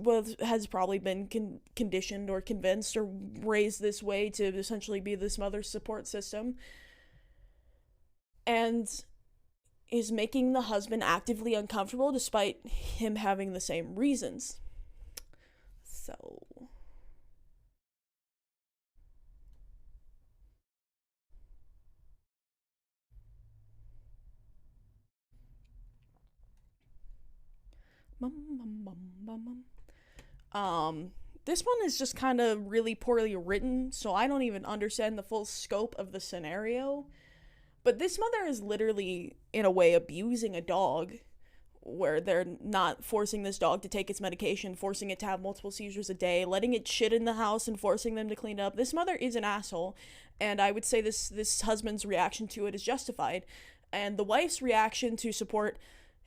S1: probably been conditioned or convinced or raised this way to essentially be this mother's support system, and is making the husband actively uncomfortable despite him having the same reasons. So this one is just kind of really poorly written, so I don't even understand the full scope of the scenario. But this mother is literally, in a way, abusing a dog, where they're not forcing this dog to take its medication, forcing it to have multiple seizures a day, letting it shit in the house and forcing them to clean up. This mother is an asshole, and I would say this husband's reaction to it is justified. And the wife's reaction to support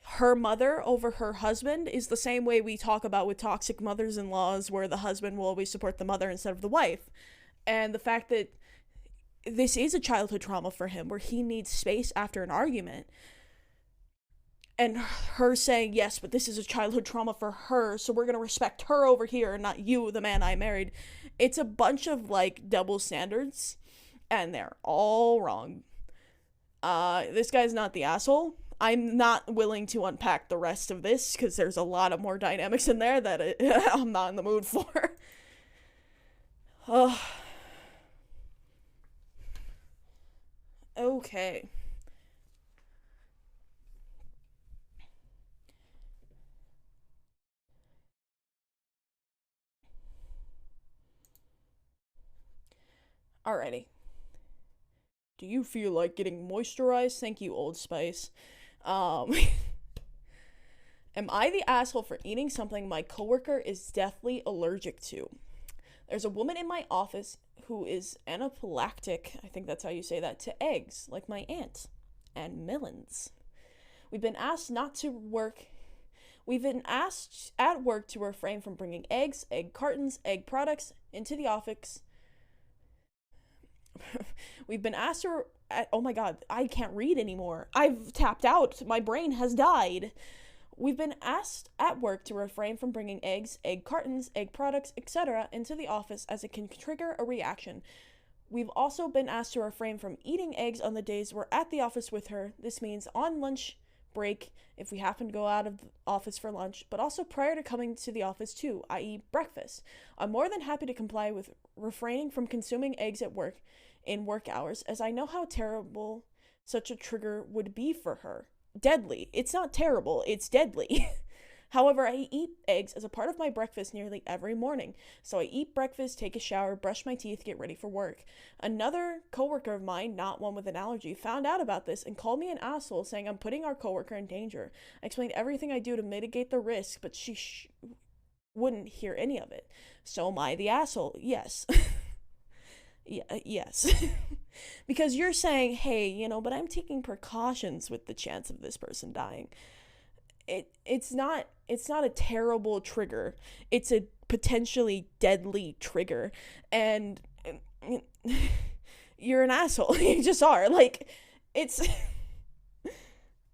S1: her mother over her husband is the same way we talk about with toxic mothers-in-laws, where the husband will always support the mother instead of the wife. And the fact that this is a childhood trauma for him, where he needs space after an argument, and her saying, yes, but this is a childhood trauma for her, so we're gonna respect her over here and not you, the man I married. It's a bunch of, like, double standards, and they're all wrong. This guy's not the asshole. I'm not willing to unpack the rest of this, because there's a lot of more dynamics in there that I'm not in the mood for. Okay. Alrighty. Do you feel like getting moisturized? Thank you, Old Spice. Am I the asshole for eating something my coworker is deathly allergic to? There's a woman in my office who is anaphylactic, I think that's how you say that, to eggs, like my aunt, and melons. We've been asked at work to refrain from bringing eggs, egg cartons, egg products into the office. We've been asked to oh my god, I can't read anymore. I've tapped out. My brain has died. We've been asked at work to refrain from bringing eggs, egg cartons, egg products, etc. into the office as it can trigger a reaction. We've also been asked to refrain from eating eggs on the days we're at the office with her. This means on lunch break if we happen to go out of the office for lunch, but also prior to coming to the office too, i.e. breakfast. I'm more than happy to comply with refraining from consuming eggs at work in work hours, as I know how terrible such a trigger would be for her. Deadly. It's not terrible, it's deadly. However, I eat eggs as a part of my breakfast nearly every morning. So I eat breakfast, take a shower, brush my teeth, get ready for work. Another coworker of mine, not one with an allergy, found out about this and called me an asshole, saying I'm putting our coworker in danger. I explained everything I do to mitigate the risk, but she wouldn't hear any of it. So am I the asshole? Yes. Yes. Because you're saying, hey, but I'm taking precautions with the chance of this person dying. It's not a terrible trigger. It's a potentially deadly trigger. And you're an asshole. You just are. Like, it's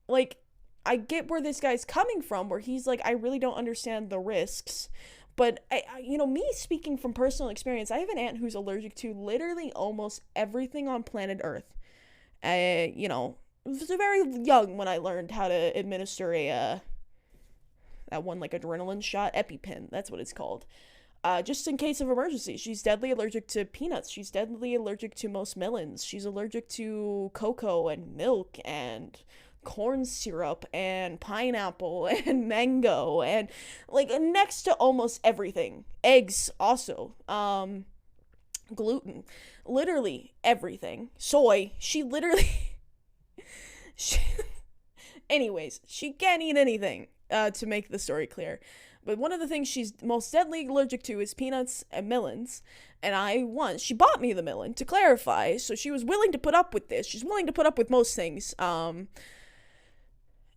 S1: like, I get where this guy's coming from, where he's like, I really don't understand the risks. But me speaking from personal experience, I have an aunt who's allergic to literally almost everything on planet Earth. I was very young when I learned how to administer that one, like, adrenaline shot, EpiPen. That's what it's called. Just in case of emergency. She's deadly allergic to peanuts. She's deadly allergic to most melons. She's allergic to cocoa and milk and corn syrup and pineapple and mango and, like, next to almost everything. Eggs also. Gluten. Literally everything. Soy. She literally... she... Anyways, she can't eat anything, to make the story clear. But one of the things she's most deadly allergic to is peanuts and melons. And she bought me the melon, to clarify, so she was willing to put up with this. She's willing to put up with most things.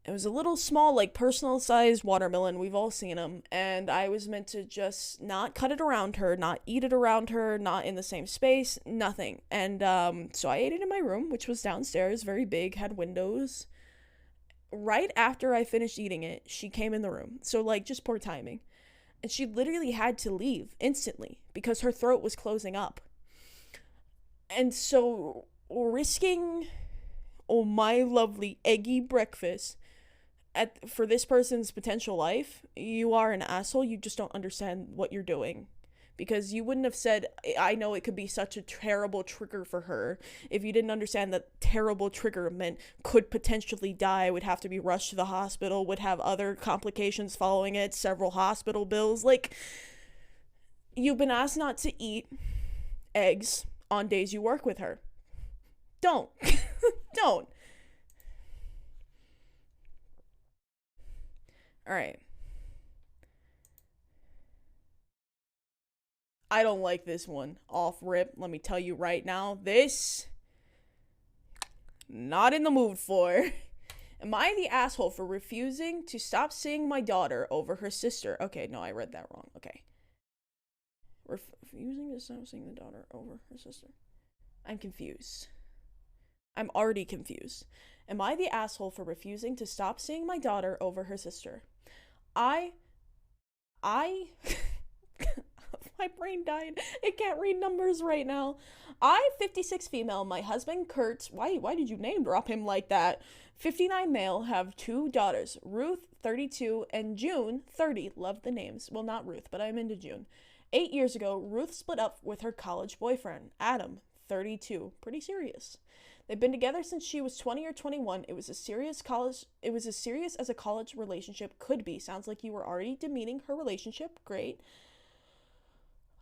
S1: It was a little small, like, personal-sized watermelon. We've all seen them. And I was meant to just not cut it around her, not eat it around her, not in the same space, nothing. And so I ate it in my room, which was downstairs, very big, had windows. Right after I finished eating it, she came in the room. So, like, just poor timing. And she literally had to leave instantly because her throat was closing up. And so, risking my lovely eggy breakfast for this person's potential life, you are an asshole. You just don't understand what you're doing. Because you wouldn't have said, I know it could be such a terrible trigger for her, if you didn't understand that terrible trigger meant could potentially die, would have to be rushed to the hospital, would have other complications following it, several hospital bills. Like, you've been asked not to eat eggs on days you work with her. Don't. Don't. Alright. I don't like this one. Off rip, let me tell you right now. This, not in the mood for. Am I the asshole for refusing to stop seeing my daughter over her sister? Okay, no, I read that wrong. Okay. Refusing to stop seeing the daughter over her sister. I'm confused. I'm already confused. Am I the asshole for refusing to stop seeing my daughter over her sister? I my brain died. It can't read numbers right now. 56 female, my husband Kurt, why did you name drop him like that? 59 male, have 2 daughters, Ruth, 32, and June, 30. Love the names. Well, not Ruth, but I'm into June. 8 years ago, Ruth split up with her college boyfriend, Adam, 32. Pretty serious. They've been together since she was 20 or 21. It was as serious as a college relationship could be. Sounds like you were already demeaning her relationship. Great.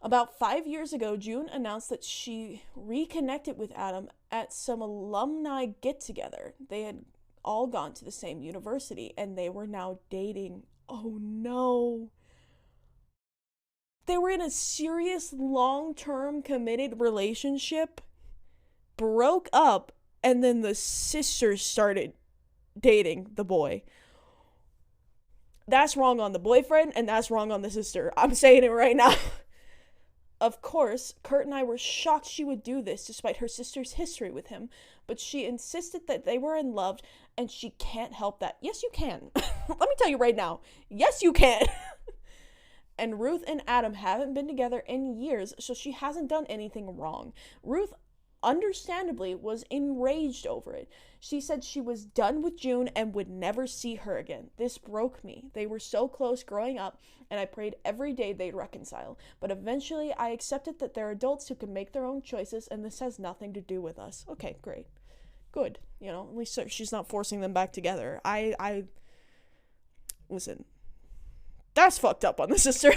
S1: About 5 years ago, June announced that she reconnected with Adam at some alumni get-together. They had all gone to the same university, and they were now dating. Oh no. They were in a serious, long-term, committed relationship, broke up, and then the sister started dating the boy. That's wrong on the boyfriend, and that's wrong on the sister. I'm saying it right now. Of course, Kurt and I were shocked she would do this despite her sister's history with him, but she insisted that they were in love, and she can't help that. Yes, you can. Let me tell you right now. Yes, you can. And Ruth and Adam haven't been together in years, so she hasn't done anything wrong. Ruth, understandably, was enraged over it. She said she was done with June and would never see her again. This broke me. They were so close growing up, and I prayed every day they'd reconcile. But eventually, I accepted that they're adults who can make their own choices, and this has nothing to do with us. Okay, great. Good. At least she's not forcing them back together. Listen, that's fucked up on the sister.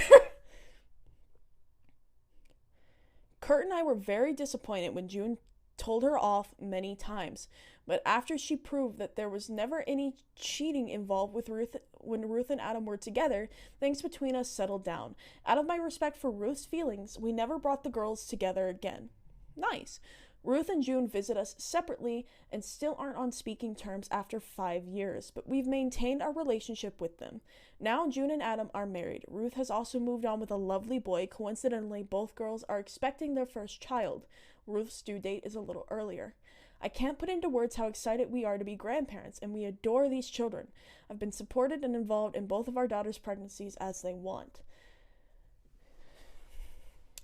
S1: Kurt and I were very disappointed when June told her off many times, but after she proved that there was never any cheating involved with Ruth when Ruth and Adam were together, things between us settled down. Out of my respect for Ruth's feelings, we never brought the girls together again. Nice. Ruth and June visit us separately and still aren't on speaking terms after 5 years, but we've maintained our relationship with them. Now June and Adam are married. Ruth has also moved on with a lovely boy. Coincidentally, both girls are expecting their first child. Ruth's due date is a little earlier. I can't put into words how excited we are to be grandparents, and we adore these children. I've been supported and involved in both of our daughters' pregnancies as they want.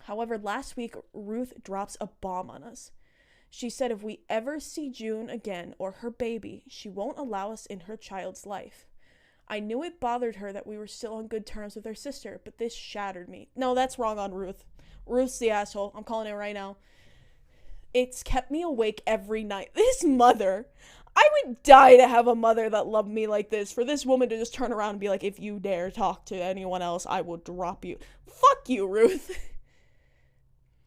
S1: However, last week, Ruth drops a bomb on us. She said if we ever see June again or her baby, she won't allow us in her child's life. I knew it bothered her that we were still on good terms with her sister, but this shattered me. No, that's wrong on Ruth. Ruth's the asshole. I'm calling it right now. It's kept me awake every night. This mother, I would die to have a mother that loved me like this. For this woman to just turn around and be like, if you dare talk to anyone else, I will drop you. Fuck you, Ruth.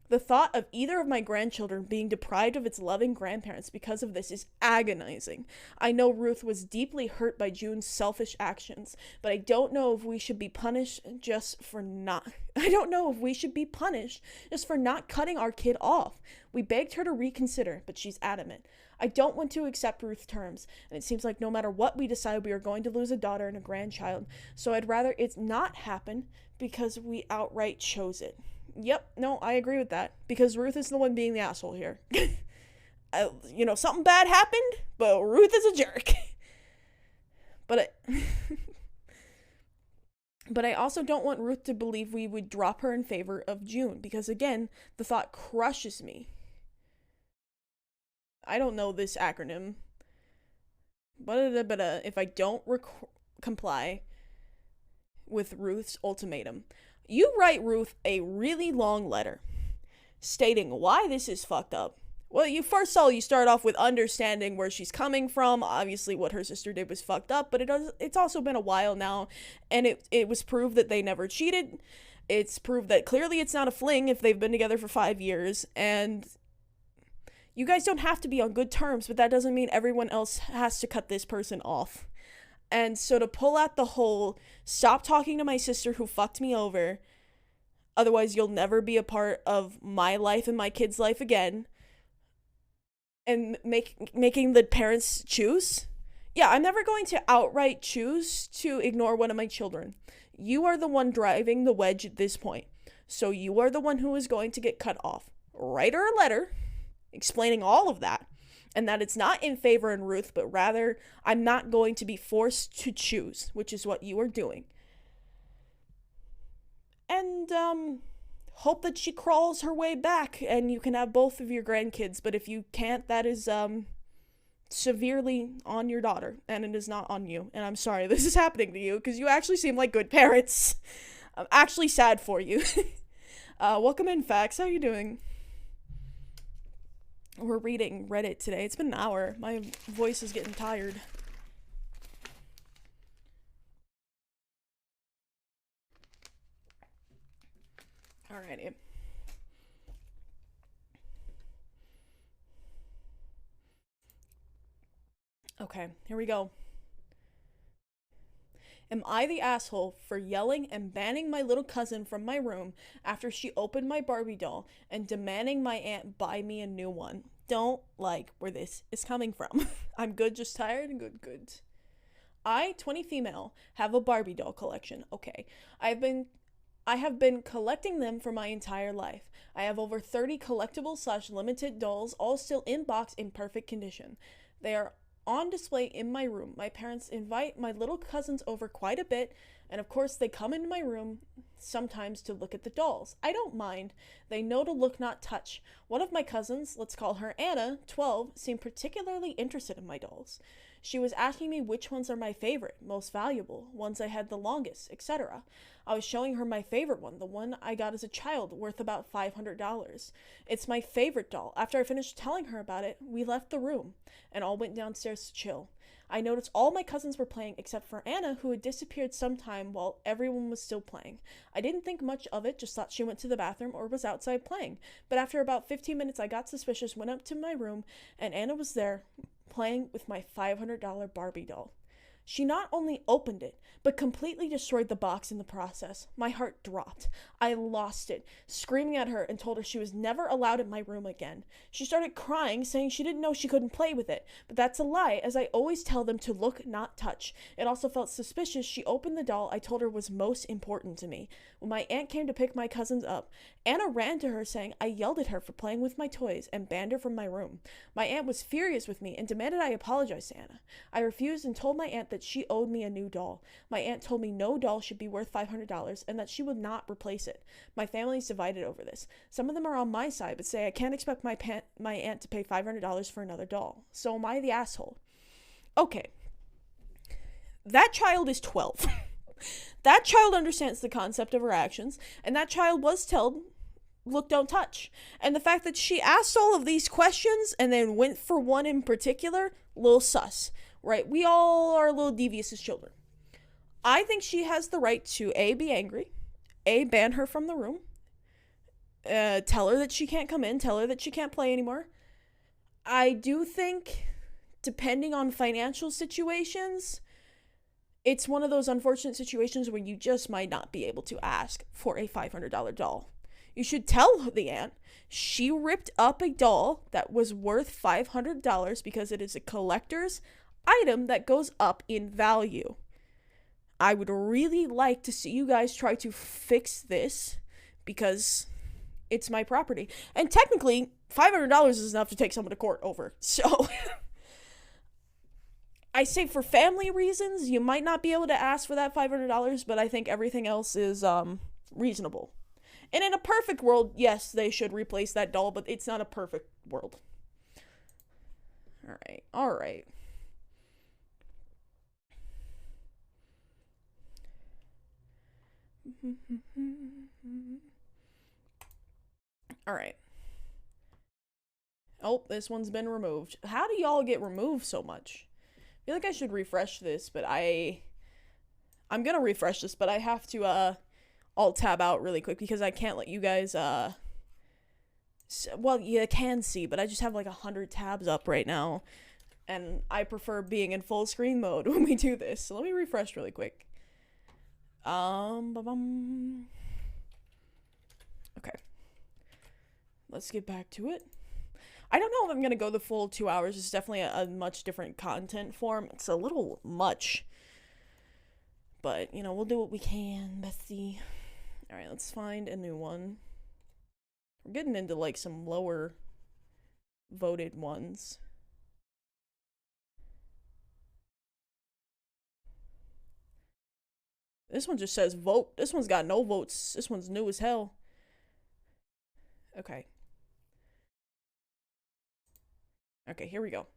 S1: The thought of either of my grandchildren being deprived of its loving grandparents because of this is agonizing. I know Ruth was deeply hurt by June's selfish actions, but I don't know if we should be punished just for not cutting our kid off. We begged her to reconsider, but she's adamant. I don't want to accept Ruth's terms, and it seems like no matter what we decide, we are going to lose a daughter and a grandchild, so I'd rather it not happen because we outright chose it. Yep, no, I agree with that, because Ruth is the one being the asshole here. Something bad happened, but Ruth is a jerk. But I also don't want Ruth to believe we would drop her in favor of June, because again, the thought crushes me. I don't know this acronym. If I don't comply with Ruth's ultimatum, you write Ruth a really long letter stating why this is fucked up. Well, you start off with understanding where she's coming from. Obviously, what her sister did was fucked up, but it's also been a while now, and it was proved that they never cheated. It's proved that clearly it's not a fling if they've been together for 5 years, and you guys don't have to be on good terms, but that doesn't mean everyone else has to cut this person off. And so to pull out the whole, stop talking to my sister who fucked me over, otherwise you'll never be a part of my life and my kid's life again, and making the parents choose. Yeah, I'm never going to outright choose to ignore one of my children. You are the one driving the wedge at this point. So you are the one who is going to get cut off. Write her a letter explaining all of that. And that it's not in favor in Ruth, but rather I'm not going to be forced to choose, which is what you are doing. And hope that she crawls her way back and you can have both of your grandkids. But if you can't, that is severely on your daughter, and it is not on you. And I'm sorry this is happening to you, because you actually seem like good parents. I'm actually sad for you. Welcome in, Fax. How are you doing? We're reading Reddit today. It's been an hour. My voice is getting tired. Alrighty. Okay, here we go. Am I the asshole for yelling and banning my little cousin from my room after she opened my Barbie doll and demanding my aunt buy me a new one? Don't like where this is coming from. I'm good, just tired, and good. I, 20 female, have a Barbie doll collection. Okay. I have been collecting them for my entire life. I have over 30 collectible / limited dolls, all still in box in perfect condition. They are on display in my room. My parents invite my little cousins over quite a bit, and of course they come into my room sometimes to look at the dolls. I don't mind. They know to look, not touch. One of my cousins, let's call her Anna, 12, seemed particularly interested in my dolls. She was asking me which ones are my favorite, most valuable, ones I had the longest, etc. I was showing her my favorite one, the one I got as a child, worth about $500. It's my favorite doll. After I finished telling her about it, we left the room and all went downstairs to chill. I noticed all my cousins were playing except for Anna, who had disappeared sometime while everyone was still playing. I didn't think much of it, just thought she went to the bathroom or was outside playing. But after about 15 minutes, I got suspicious, went up to my room, and Anna was there playing with my $500 Barbie doll. She not only opened it, but completely destroyed the box in the process. My heart dropped. I lost it, screaming at her and told her she was never allowed in my room again. She started crying, saying she didn't know she couldn't play with it, but that's a lie, as I always tell them to look, not touch. It also felt suspicious she opened the doll I told her was most important to me. When my aunt came to pick my cousins up, Anna ran to her saying I yelled at her for playing with my toys and banned her from my room. My aunt was furious with me and demanded I apologize to Anna. I refused and told my aunt that she owed me a new doll. My aunt told me no doll should be worth $500 and that she would not replace it. My family is divided over this. Some of them are on my side but say I can't expect my aunt to pay $500 for another doll. So am I the asshole? Okay. That child is 12. That child understands the concept of her actions, and that child was told, look, don't touch. And the fact that she asked all of these questions and then went for one in particular, little sus, right? We all are a little devious as children. I think she has the right to A, be angry, A, ban her from the room, tell her that she can't come in, tell her that she can't play anymore. I do think, depending on financial situations, it's one of those unfortunate situations where you just might not be able to ask for a $500 doll. You should tell the aunt she ripped up a doll that was worth $500 because it is a collector's item that goes up in value. I would really like to see you guys try to fix this because it's my property. And technically, $500 is enough to take someone to court over. So I say for family reasons, you might not be able to ask for that $500, but I think everything else is reasonable. And in a perfect world, yes, they should replace that doll, but it's not a perfect world. All right. All right. Oh, this one's been removed. How do y'all get removed so much? I feel like I should refresh this, but I'm gonna refresh this, but I have to alt tab out really quick because I can't let you guys well, you can see, but I just have like 100 tabs up right now, and I prefer being in full screen mode when we do this. So let me refresh really quick. Okay, let's get back to it. I don't know if I'm gonna go the full 2 hours. It's definitely a much different content form. It's a little much, but you know, we'll do what we can, Bessie. All right, let's find a new one. We're getting into like some lower voted ones. This one just says vote. This one's got no votes. This one's new as hell. Okay. Okay, here we go.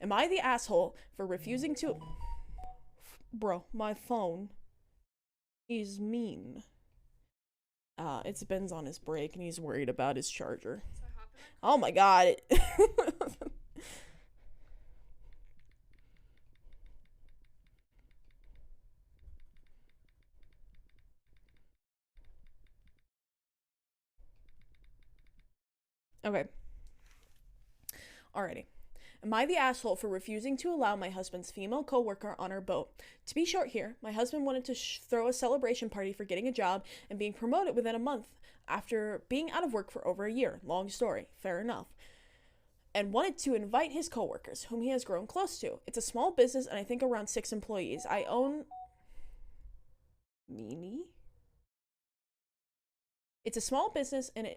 S1: Am I the asshole for refusing to... Bro, my phone is mean. It's Ben's on his break and he's worried about his charger. Oh my god. Okay. Alrighty. Am I the asshole for refusing to allow my husband's female coworker on our boat? To be short here, my husband wanted to throw a celebration party for getting a job and being promoted within a month after being out of work for over a year. Long story. Fair enough. And wanted to invite his coworkers, whom he has grown close to. It's a small business and I think around 6 employees. I own... Mimi? It's a small business and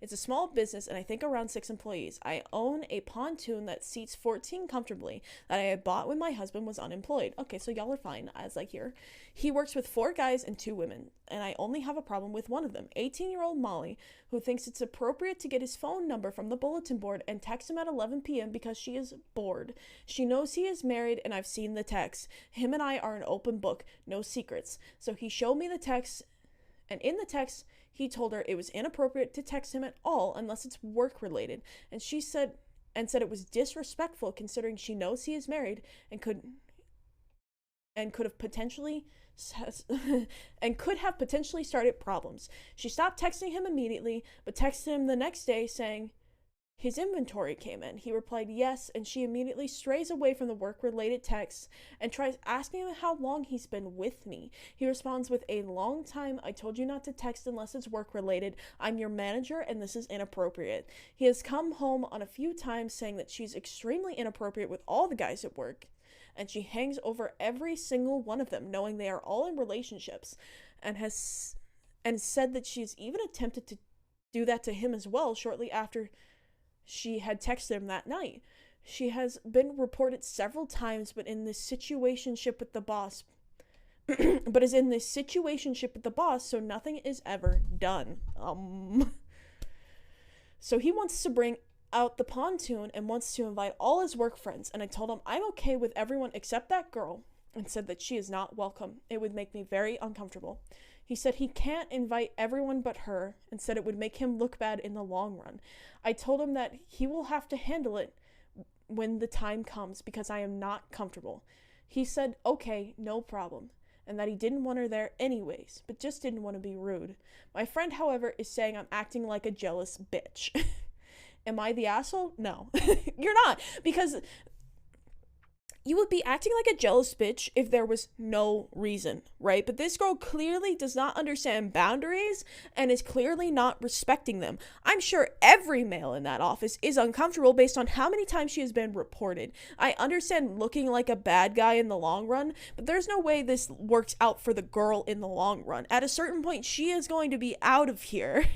S1: it's a small business and I think around 6 employees. I own a pontoon that seats 14 comfortably that I had bought when my husband was unemployed. Okay, so y'all are fine, as I hear. He works with 4 guys and 2 women, and I only have a problem with one of them, 18-year-old Molly, who thinks it's appropriate to get his phone number from the bulletin board and text him at 11 p.m. because she is bored. She knows he is married, and I've seen the text. Him and I are an open book, no secrets. So he showed me the text, and in the text, he told her it was inappropriate to text him at all unless it's work related, and she said it was disrespectful considering she knows he is married and could have potentially started problems. She stopped texting him immediately, but texted him the next day saying, His inventory came in. He replied yes, and she immediately strays away from the work-related texts and tries asking him how long he's been with me. He responds with a long time. I told you not to text unless it's work-related. I'm your manager, and this is inappropriate. He has come home on a few times saying that she's extremely inappropriate with all the guys at work, and she hangs over every single one of them, knowing they are all in relationships, and said that she's even attempted to do that to him as well shortly after she had texted him that night. She has been reported several times, but is in this situationship with the boss, so nothing is ever done. So he wants to bring out the pontoon and wants to invite all his work friends, and I told him I'm okay with everyone except that girl, and said that she is not welcome. It would make me very uncomfortable. He said he can't invite everyone but her, and said it would make him look bad in the long run. I told him that he will have to handle it when the time comes because I am not comfortable. He said, okay, no problem, and that he didn't want her there anyways, but just didn't want to be rude. My friend, however, is saying I'm acting like a jealous bitch. Am I the asshole? No, you're not, because you would be acting like a jealous bitch if there was no reason, right? But this girl clearly does not understand boundaries and is clearly not respecting them. I'm sure every male in that office is uncomfortable based on how many times she has been reported. I understand looking like a bad guy in the long run, but there's no way this works out for the girl in the long run. At a certain point, she is going to be out of here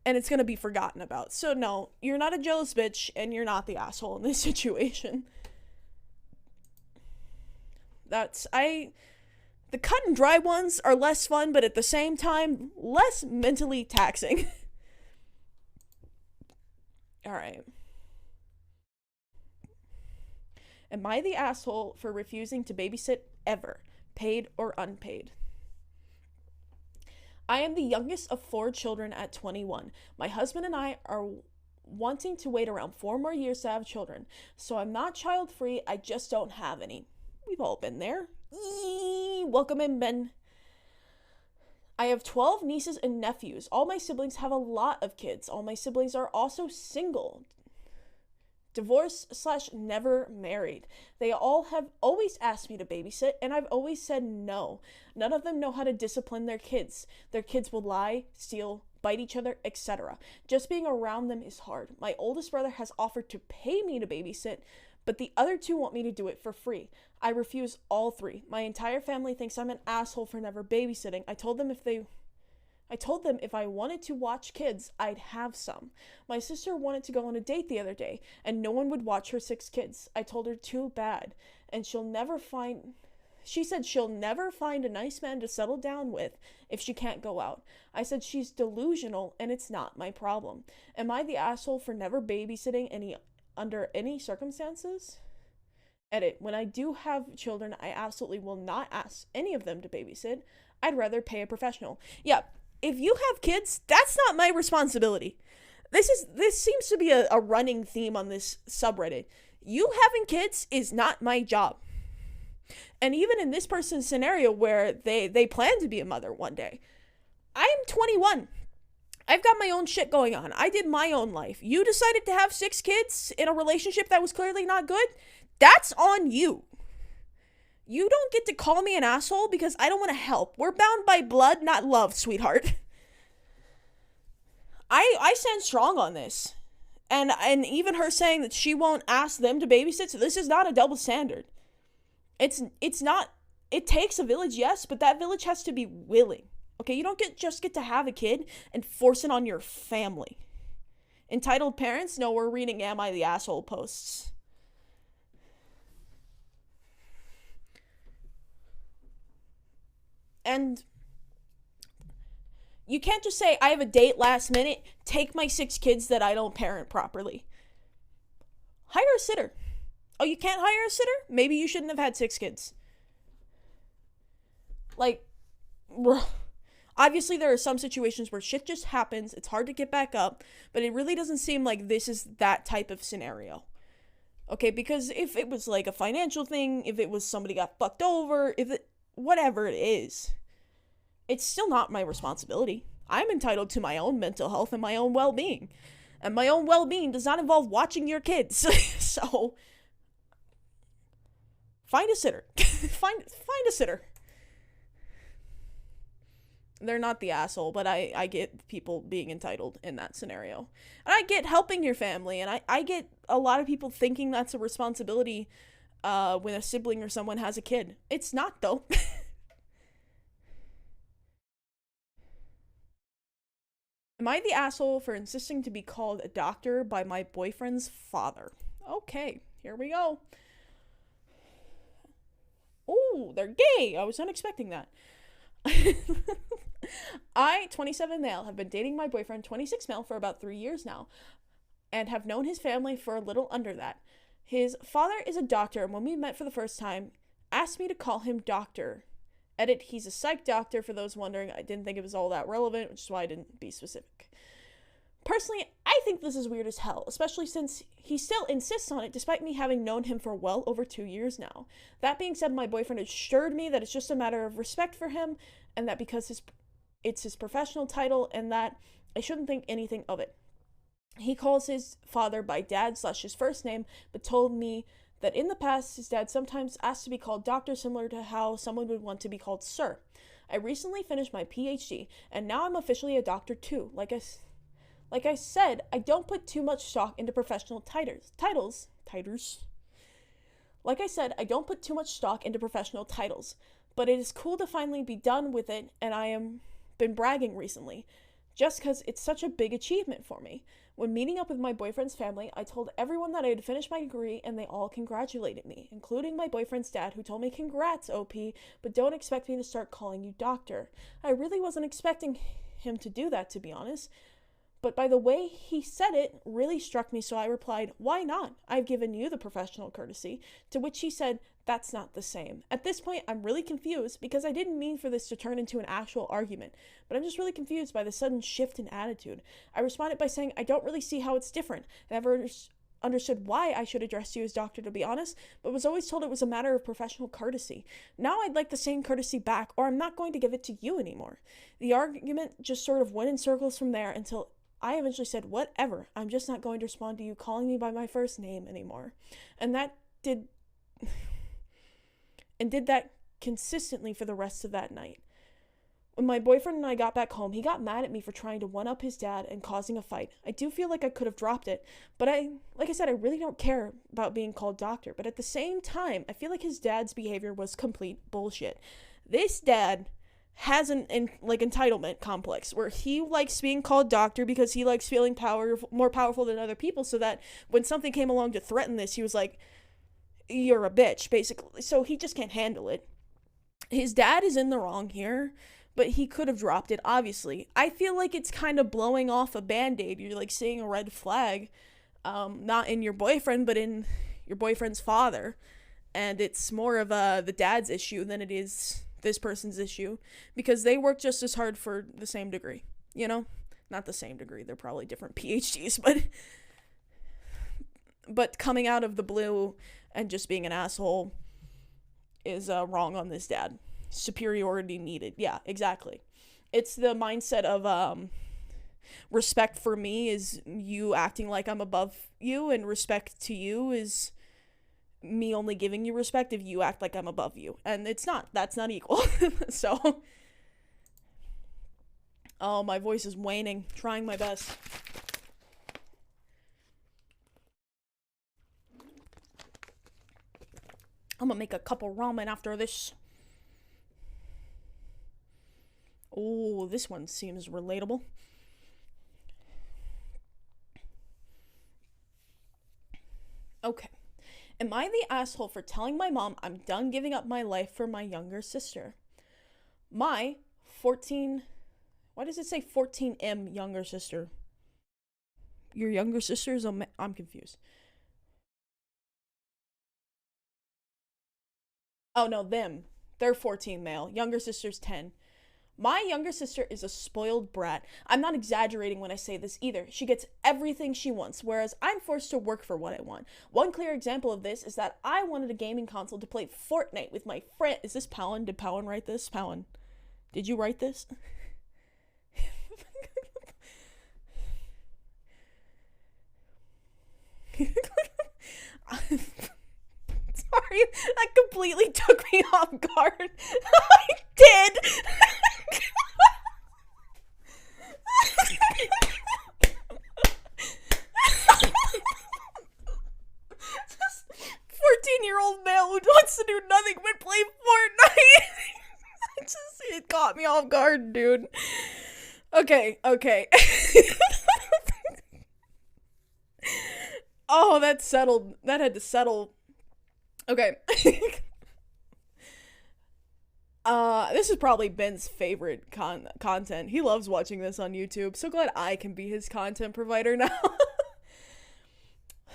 S1: and it's going to be forgotten about. So no, you're not a jealous bitch and you're not the asshole in this situation. The cut and dry ones are less fun, but at the same time, less mentally taxing. All right. Am I the asshole for refusing to babysit ever, paid or unpaid? I am the youngest of 4 children at 21. My husband and I are wanting to wait around 4 more years to have children, so I'm not child-free, I just don't have any. We've all been there. Welcome in, Ben. I have 12 nieces and nephews. All my siblings have a lot of kids. All my siblings are also single. Divorced/never married. They all have always asked me to babysit, and I've always said no. None of them know how to discipline their kids. Their kids will lie, steal, bite each other, etc. Just being around them is hard. My oldest brother has offered to pay me to babysit, but the other 2 want me to do it for free. I refuse all 3. My entire family thinks I'm an asshole for never babysitting. I told them if I wanted to watch kids, I'd have some. My sister wanted to go on a date the other day, and no one would watch her 6 kids. I told her too bad, and she said she'll never find a nice man to settle down with if she can't go out. I said she's delusional, and it's not my problem. Am I the asshole for never babysitting under any circumstances? Edit. When I do have children, I absolutely will not ask any of them to babysit. I'd rather pay a professional. Yeah, if you have kids, that's not my responsibility. This seems to be a running theme on this subreddit. You having kids is not my job. And even in this person's scenario where they plan to be a mother one day, I am 21. I've got my own shit going on. I did my own life. You decided to have 6 kids in a relationship that was clearly not good. That's on you. You don't get to call me an asshole because I don't want to help. We're bound by blood, not love, sweetheart. I stand strong on this. And even her saying that she won't ask them to babysit, so this is not a double standard. It's not, it takes a village, yes, but that village has to be willing. Okay, you don't just get to have a kid and force it on your family. Entitled parents? No, we're reading Am I the Asshole posts. And you can't just say, I have a date last minute, take my 6 kids that I don't parent properly. Hire a sitter. Oh, you can't hire a sitter? Maybe you shouldn't have had 6 kids. Like, obviously there are some situations where shit just happens, it's hard to get back up, but it really doesn't seem like this is that type of scenario. Okay, because if it was like a financial thing, if it was somebody got fucked over, whatever it is, it's still not my responsibility. I'm entitled to my own mental health and my own well-being. And my own well-being does not involve watching your kids. So find a sitter. find a sitter. They're not the asshole, but I get people being entitled in that scenario. And I get helping your family, and I get a lot of people thinking that's a responsibility when a sibling or someone has a kid. It's not, though. Am I the asshole for insisting to be called a doctor by my boyfriend's father? Okay, here we go. Oh, they're gay. I was not expecting that. I, 27 male, have been dating my boyfriend, 26 male, for about 3 years now, and have known his family for a little under that. His father is a doctor, and when we met for the first time, asked me to call him doctor. Edit, he's a psych doctor, for those wondering. I didn't think it was all that relevant, which is why I didn't be specific. Personally, I think this is weird as hell, especially since he still insists on it despite me having known him for well over 2 years now. That being said, my boyfriend assured me that it's just a matter of respect for him, and that because it's his professional title, and that I shouldn't think anything of it. He calls his father by dad / his first name, but told me that in the past his dad sometimes asked to be called doctor, similar to how someone would want to be called sir. I recently finished my PhD, and now I'm officially a doctor too. Like I said, I don't put too much stock into professional titles. Like I said, I don't put too much stock into professional titles, but it is cool to finally be done with it, and I am been bragging recently, just because it's such a big achievement for me. When meeting up with my boyfriend's family, I told everyone that I had finished my degree, and they all congratulated me, including my boyfriend's dad, who told me, "Congrats, OP, but don't expect me to start calling you doctor." I really wasn't expecting him to do that, to be honest. But by the way he said it really struck me, so I replied, "Why not? I've given you the professional courtesy," to which he said, "That's not the same." At this point, I'm really confused because I didn't mean for this to turn into an actual argument, but I'm just really confused by the sudden shift in attitude. I responded by saying I don't really see how it's different. I never understood why I should address you as doctor, to be honest, but was always told it was a matter of professional courtesy. Now I'd like the same courtesy back, or I'm not going to give it to you anymore. The argument just sort of went in circles from there until I eventually said, "Whatever, I'm just not going to respond to you calling me by my first name anymore." And did that consistently for the rest of that night. When my boyfriend and I got back home, he got mad at me for trying to one-up his dad and causing a fight. I do feel like I could have dropped it, but like I said, I really don't care about being called doctor. But at the same time, I feel like his dad's behavior was complete bullshit. This dad has an entitlement complex where he likes being called doctor because he likes feeling more powerful than other people, so that when something came along to threaten this, he was like, "You're a bitch," basically. So he just can't handle it. His dad is in the wrong here, but he could have dropped it, obviously. I feel like it's kind of blowing off a band-aid. You're like seeing a red flag, not in your boyfriend, but in your boyfriend's father. And it's more of the dad's issue than it is this person's issue, because they work just as hard for the same degree, not the same degree, they're probably different PhDs, but coming out of the blue and just being an asshole is wrong on this dad. Superiority needed. Yeah, exactly. It's the mindset of respect for me is you acting like I'm above you, and respect to you is me only giving you respect if you act like I'm above you, and that's not equal. So oh, my voice is waning, trying my best. I'm gonna make a couple ramen after this. Oh, this one seems relatable. Okay. Am I the asshole for telling my mom I'm done giving up my life for my younger sister? My 14... Why does it say 14M younger sister? Your younger sister is I'm confused. Oh, no, them. They're 14 male. Younger sister's 10. My younger sister is a spoiled brat. I'm not exaggerating when I say this either. She gets everything she wants, whereas I'm forced to work for what I want. One clear example of this is that I wanted a gaming console to play Fortnite with my friend. Is this Powen? Did Powen write this? Powen, did you write this? Sorry, that completely took me off guard. I did. This 14-year-old male who wants to do nothing but play Fortnite. It caught me off guard, dude. Okay. Oh, that settled. That had to settle. Okay. This is probably Ben's favorite content. He loves watching this on YouTube. So glad I can be his content provider now.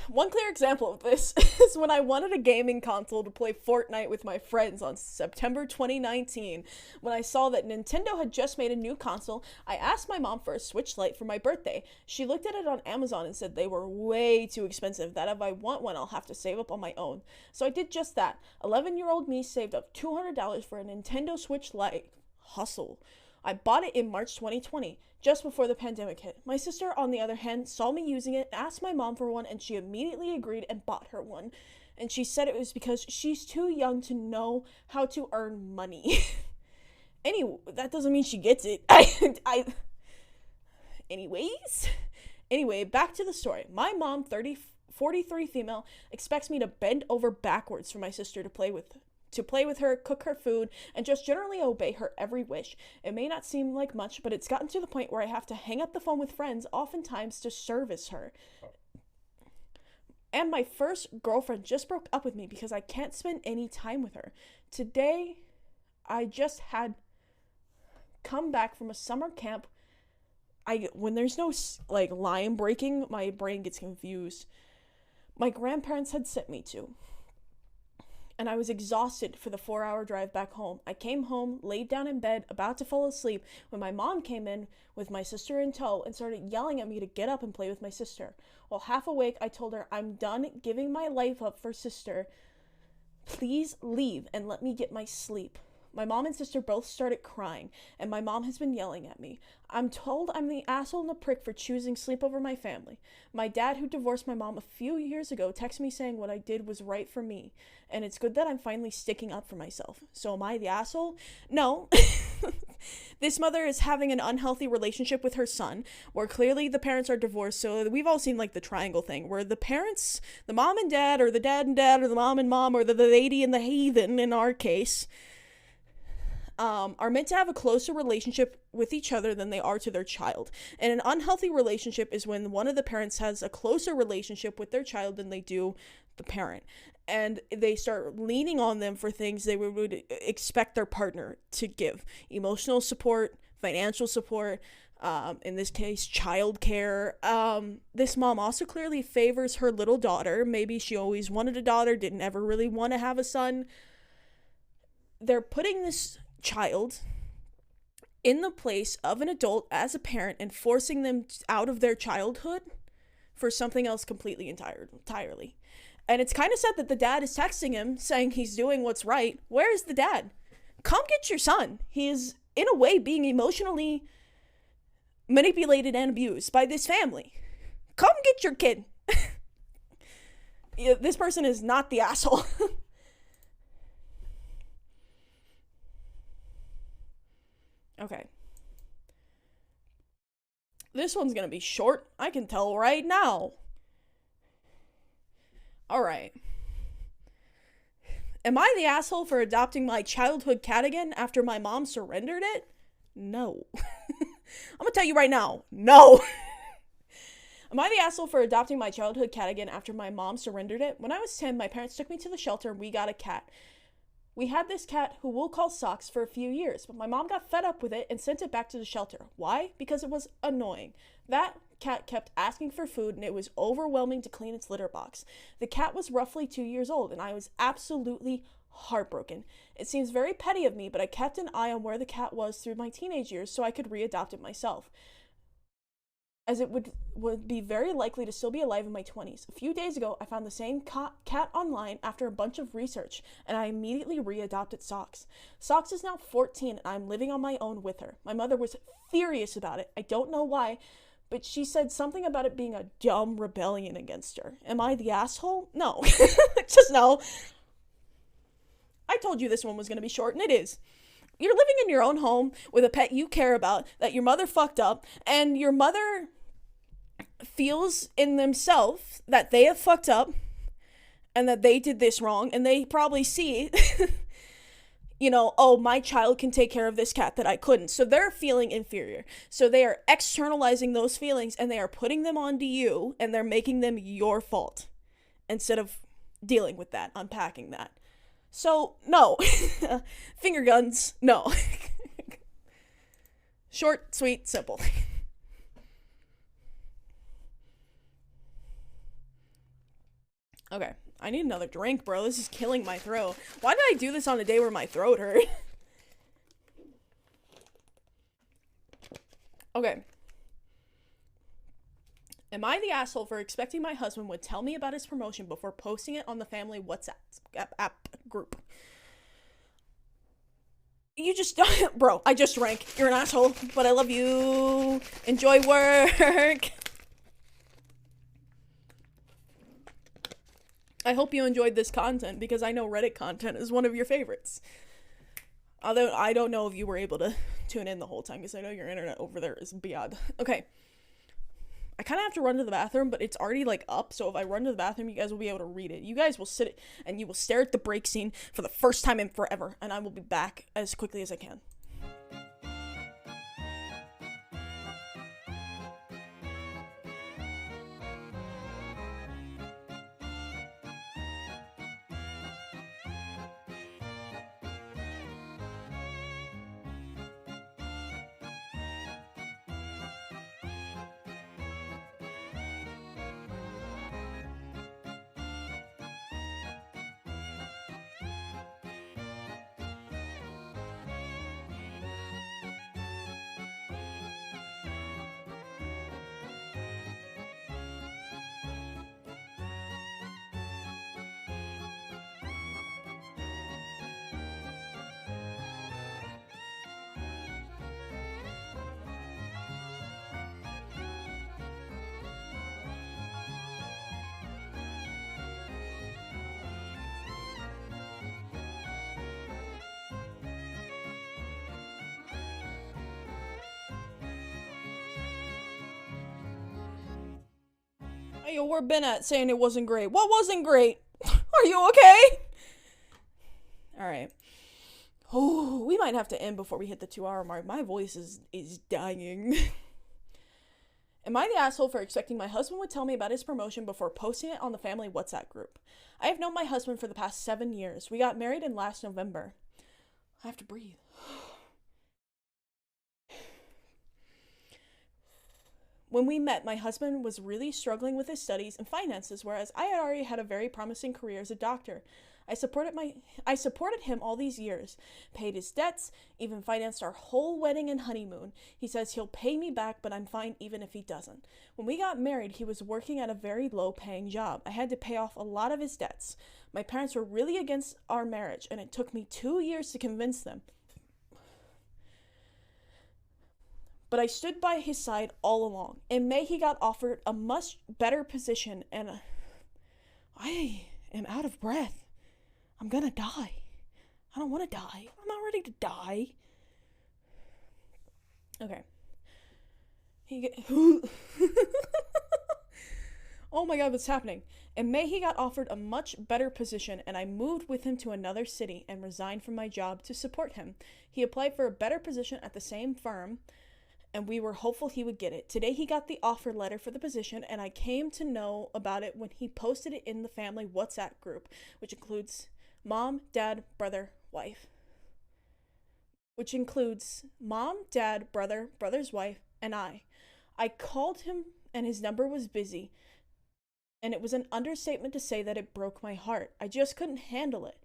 S1: One clear example of this is when I wanted a gaming console to play Fortnite with my friends on September 2019. When I saw that Nintendo had just made a new console, I asked my mom for a Switch Lite for my birthday. She looked at it on Amazon and said they were way too expensive, that if I want one, I'll have to save up on my own. So I did just that. 11-year-old me saved up $200 for a Nintendo Switch Lite. Hustle. I bought it in March 2020, just before the pandemic hit. My sister, on the other hand, saw me using it, asked my mom for one, and she immediately agreed and bought her one. And she said it was because she's too young to know how to earn money. Anyway, that doesn't mean she gets it. Anyway, back to the story. My mom, 43 female, expects me to bend over backwards for my sister to play with her, cook her food, and just generally obey her every wish. It may not seem like much, but it's gotten to the point where I have to hang up the phone with friends, oftentimes to service her. And my first girlfriend just broke up with me because I can't spend any time with her. Today, I just had come back from a summer camp. When there's no, line breaking, my brain gets confused. My grandparents had sent me to. And I was exhausted for the 4-hour drive back home. I came home, laid down in bed, about to fall asleep, when my mom came in with my sister in tow and started yelling at me to get up and play with my sister. While half awake, I told her, I'm done giving my life up for sister. Please leave and let me get my sleep. My mom and sister both started crying, and my mom has been yelling at me. I'm told I'm the asshole and the prick for choosing sleep over my family. My dad, who divorced my mom a few years ago, texted me saying what I did was right for me, and it's good that I'm finally sticking up for myself. So am I the asshole? No. This mother is having an unhealthy relationship with her son, where clearly the parents are divorced, so we've all seen, the triangle thing, where the parents, the mom and dad, or the dad and dad, or the mom and mom, or the lady and the heathen, in our case, are meant to have a closer relationship with each other than they are to their child. And an unhealthy relationship is when one of the parents has a closer relationship with their child than they do the parent. And they start leaning on them for things they would expect their partner to give. Emotional support, financial support, in this case, childcare. This mom also clearly favors her little daughter. Maybe she always wanted a daughter, didn't ever really want to have a son. They're putting this child in the place of an adult as a parent and forcing them out of their childhood for something else completely entirely. And it's kind of sad that the dad is texting him saying he's doing what's right. Where is the dad? Come get your son. He is, in a way, being emotionally manipulated and abused by this family. Come get your kid. This person is not the asshole. Okay. This one's gonna be short. I can tell right now. Alright. Am I the asshole for adopting my childhood cat again after my mom surrendered it? No. I'm gonna tell you right now. No. Am I the asshole for adopting my childhood cat again after my mom surrendered it? When I was 10, my parents took me to the shelter and we got a cat. We had this cat, who we'll call Socks, for a few years, but my mom got fed up with it and sent it back to the shelter. Why? Because it was annoying. That cat kept asking for food, and it was overwhelming to clean its litter box. The cat was roughly 2 years old, and I was absolutely heartbroken. It seems very petty of me, but I kept an eye on where the cat was through my teenage years so I could readopt it myself, as it would be very likely to still be alive in my 20s. A few days ago, I found the same cat online after a bunch of research, and I immediately readopted Socks. Socks is now 14, and I'm living on my own with her. My mother was furious about it. I don't know why, but she said something about it being a dumb rebellion against her. Am I the asshole? No. Just no. I told you this one was going to be short, and it is. You're living in your own home with a pet you care about that your mother fucked up, and your mother feels in themselves that they have fucked up and that they did this wrong, and they probably see oh, my child can take care of this cat that I couldn't. So they're feeling inferior. So they are externalizing those feelings, and they are putting them onto you, and they're making them your fault instead of dealing with that, unpacking that. So, no. Finger guns, no. Short, sweet, simple. Okay, I need another drink, bro. This is killing my throat. Why did I do this on a day where my throat hurt? Okay. Am I the asshole for expecting my husband would tell me about his promotion before posting it on the family WhatsApp app group? You just, bro, I just drank. You're an asshole, but I love you. Enjoy work. I hope you enjoyed this content, because I know Reddit content is one of your favorites. Although I don't know if you were able to tune in the whole time, because I know your internet over there is beyond. Okay. I kind of have to run to the bathroom, but it's already up, so if I run to the bathroom, you guys will be able to read it. You guys will sit and you will stare at the break scene for the first time in forever, and I will be back as quickly as I can. Hey, yo, where Ben at saying it wasn't great? What wasn't great? Are you okay? Alright. Oh, we might have to end before we hit the 2-hour mark. My voice is dying. Am I the asshole for expecting my husband would tell me about his promotion before posting it on the family WhatsApp group? I have known my husband for the past 7 years. We got married in last November. I have to breathe. When we met, my husband was really struggling with his studies and finances, whereas I had already had a very promising career as a doctor. I supported him all these years, paid his debts, even financed our whole wedding and honeymoon. He says he'll pay me back, but I'm fine even if he doesn't. When we got married, he was working at a very low-paying job. I had to pay off a lot of his debts. My parents were really against our marriage, and it took me 2 years to convince them. But I stood by his side all along. In May, he got offered a much better position, and I am out of breath. I'm gonna die. I don't want to die. I'm not ready to die. Okay. Oh my god, what's happening? In May, he got offered a much better position, and I moved with him to another city and resigned from my job to support him. He applied for a better position at the same firm, and we were hopeful he would get it. Today he got the offer letter for the position, and I came to know about it when he posted it in the family WhatsApp group, which includes mom, dad, brother, wife. Which includes mom, dad, brother, brother's wife, and I. I called him, and his number was busy, and it was an understatement to say that it broke my heart. I just couldn't handle it.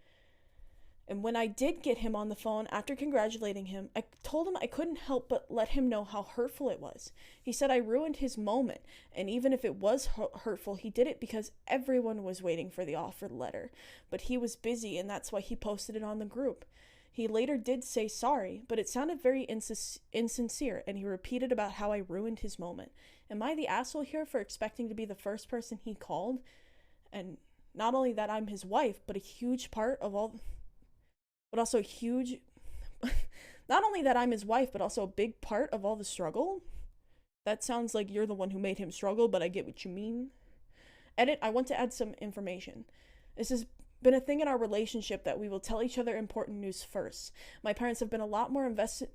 S1: And when I did get him on the phone after congratulating him, I told him I couldn't help but let him know how hurtful it was. He said I ruined his moment, and even if it was hurtful, he did it because everyone was waiting for the offer letter. But he was busy, and that's why he posted it on the group. He later did say sorry, but it sounded very insincere, and he repeated about how I ruined his moment. Am I the asshole here for expecting to be the first person he called? And not only that I'm his wife, but a huge part of all, but also a huge, not only that I'm his wife, but also a big part of all the struggle? That sounds like you're the one who made him struggle, but I get what you mean. Edit, I want to add some information. This has been a thing in our relationship that we will tell each other important news first. My parents have been a lot more invested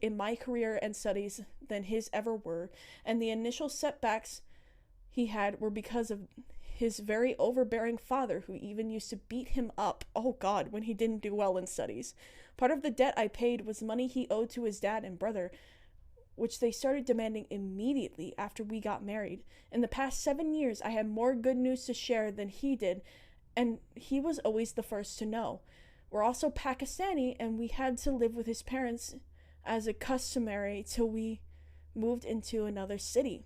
S1: in my career and studies than his ever were, and the initial setbacks he had were because of his very overbearing father, who even used to beat him up, oh god, when he didn't do well in studies. Part of the debt I paid was money he owed to his dad and brother, which they started demanding immediately after we got married. In the past 7 years, I had more good news to share than he did, and he was always the first to know. We're also Pakistani, and we had to live with his parents as a customary till we moved into another city.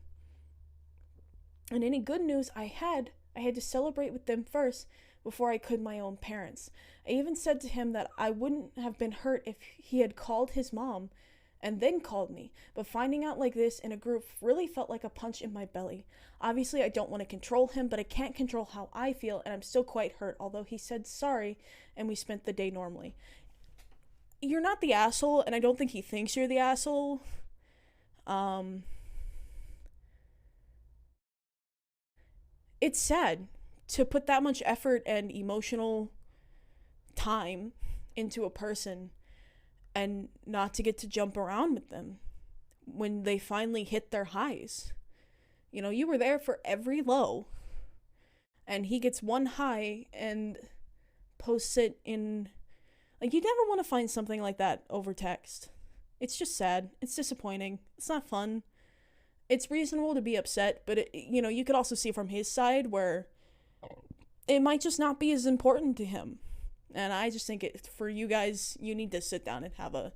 S1: And any good news I had to celebrate with them first before I could my own parents. I even said to him that I wouldn't have been hurt if he had called his mom and then called me, but finding out like this in a group really felt like a punch in my belly. Obviously, I don't want to control him, but I can't control how I feel, and I'm still quite hurt, although he said sorry, and we spent the day normally. You're not the asshole, and I don't think he thinks you're the asshole. It's sad to put that much effort and emotional time into a person and not to get to jump around with them when they finally hit their highs. You know, you were there for every low, and he gets one high and posts it in. Like, you never want to find something like that over text. It's just sad. It's disappointing. It's not fun. It's reasonable to be upset, but you could also see from his side where it might just not be as important to him. And I just think for you guys, you need to sit down and have a